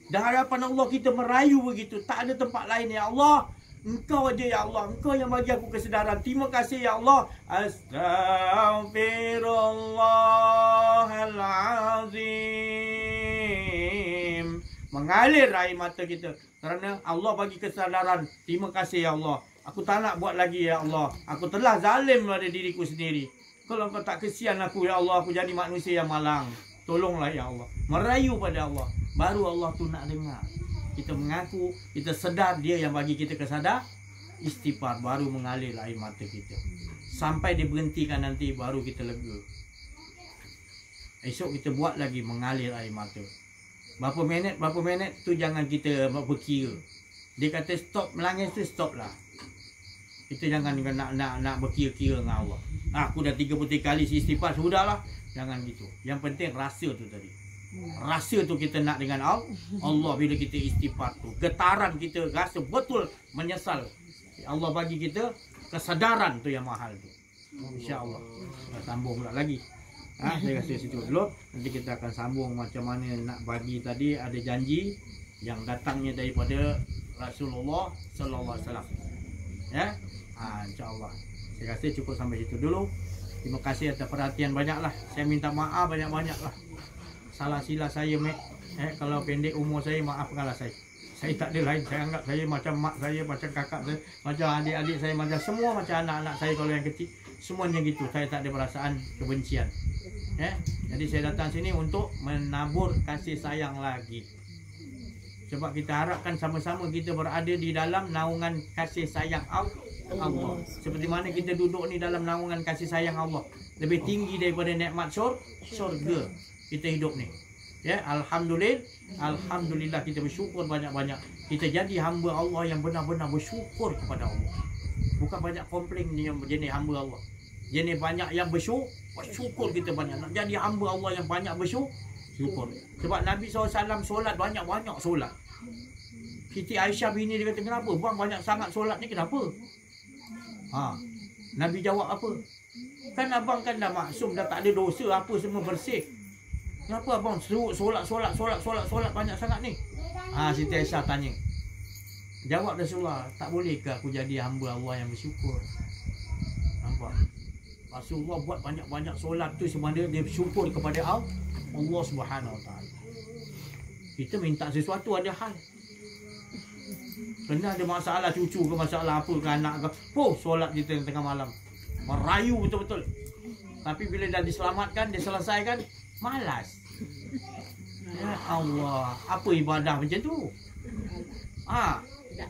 Di hadapan Allah kita merayu begitu. Tak ada tempat lain ya Allah. Engkau aja ya Allah. Engkau yang bagi aku kesedaran. Terima kasih ya Allah. Astaghfirullahalazim. Mengalir air mata kita kerana Allah bagi kesedaran. Terima kasih ya Allah. Aku tak nak buat lagi ya Allah. Aku telah zalim pada diriku sendiri. Kalau kau tak kesian aku ya Allah, aku jadi manusia yang malang. Tolonglah ya Allah. Merayu pada Allah. Baru Allah tu nak dengar. Kita mengaku, kita sedar dia yang bagi kita kesadar. Istighfar, baru mengalir air mata kita. Sampai dia berhentikan nanti, baru kita lega. Esok kita buat lagi mengalir air mata. Berapa minit tu jangan kita berkira. Dia kata stop melangis tu, stop lah. Kita jangan nak berkira-kira dengan Allah. Aku dah 33 kali istighfar, sudahlah. Jangan gitu. Yang penting rasa tu tadi. Rasa tu kita nak dengan Allah. Bila kita istighfar tu, getaran kita rasa betul menyesal. Allah bagi kita kesadaran tu yang mahal tu. InsyaAllah. Kita sambung pula lagi. Saya rasa situ dulu. Nanti kita akan sambung macam mana nak bagi tadi. Ada janji yang datangnya daripada Rasulullah Sallallahu Alaihi Wasallam. Ya, InsyaAllah. Saya rasa cukup sampai situ dulu. Terima kasih atas perhatian banyaklah. Saya minta maaf banyak-banyaklah. Salah silap saya kalau pendek umur saya, maafkanlah saya. Saya tak ada lain. Saya anggap saya macam mak saya, macam kakak saya, macam adik-adik saya, macam semua macam anak-anak saya kalau yang kecil. Semuanya gitu. Saya tak ada perasaan kebencian. Jadi saya datang sini untuk menabur kasih sayang lagi. Sebab kita harapkan sama-sama kita berada di dalam naungan kasih sayang Allah. Seperti mana kita duduk ni dalam naungan kasih sayang Allah. Lebih tinggi daripada nikmat syurga. Kita hidup ni. Ya, alhamdulillah kita bersyukur banyak-banyak. Kita jadi hamba Allah yang benar-benar bersyukur kepada Allah. Bukan banyak komplain ni yang jenis hamba Allah. Jenis banyak yang bersyukur kita banyak. Nak jadi hamba Allah yang banyak bersyukur. Sebab Nabi SAW solat banyak-banyak solat. Siti Aisyah bini dia kata, kenapa bang banyak sangat solat ni, kenapa? Nabi jawab apa? Kan abang kan dah maksum, dah tak ada dosa, apa semua bersih. Kenapa abang solat banyak sangat ni? Siti Aisyah tanya. Jawab Rasulullah, tak bolehkah aku jadi hamba Allah yang bersyukur? Nampak? Rasulullah buat banyak-banyak solat tu sebenarnya dia bersyukur kepada Allah Subhanahu Wa Taala. Kita minta sesuatu ada hal. Kena ada masalah cucu ke, masalah apa ke, anak ke, solat kita tengah malam. Merayu betul-betul. Tapi bila dah diselamatkan, diselesaikan, malas. Ya Allah, apa ibadah macam tu?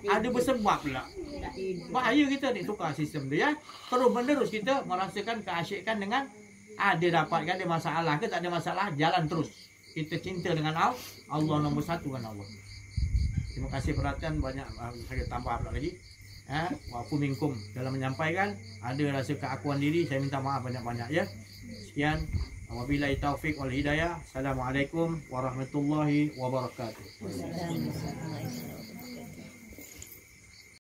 Ada bersebab pula. Bahaya kita ni tukar sistem tu ya. Terus menerus kita merasakan keasyikan dengan ada dapatkan ada masalah ke tak ada masalah, jalan terus. Kita cinta dengan Allah, nombor satu kan Allah. Terima kasih perhatian banyak. Saya tambah pula lagi. Wa'fu minkum dalam menyampaikan ada rasa keakuan diri, saya minta maaf banyak-banyak ya. Sekian, wabillahi taufik wal hidayah. Assalamualaikum warahmatullahi wabarakatuh. Assalamualaikum.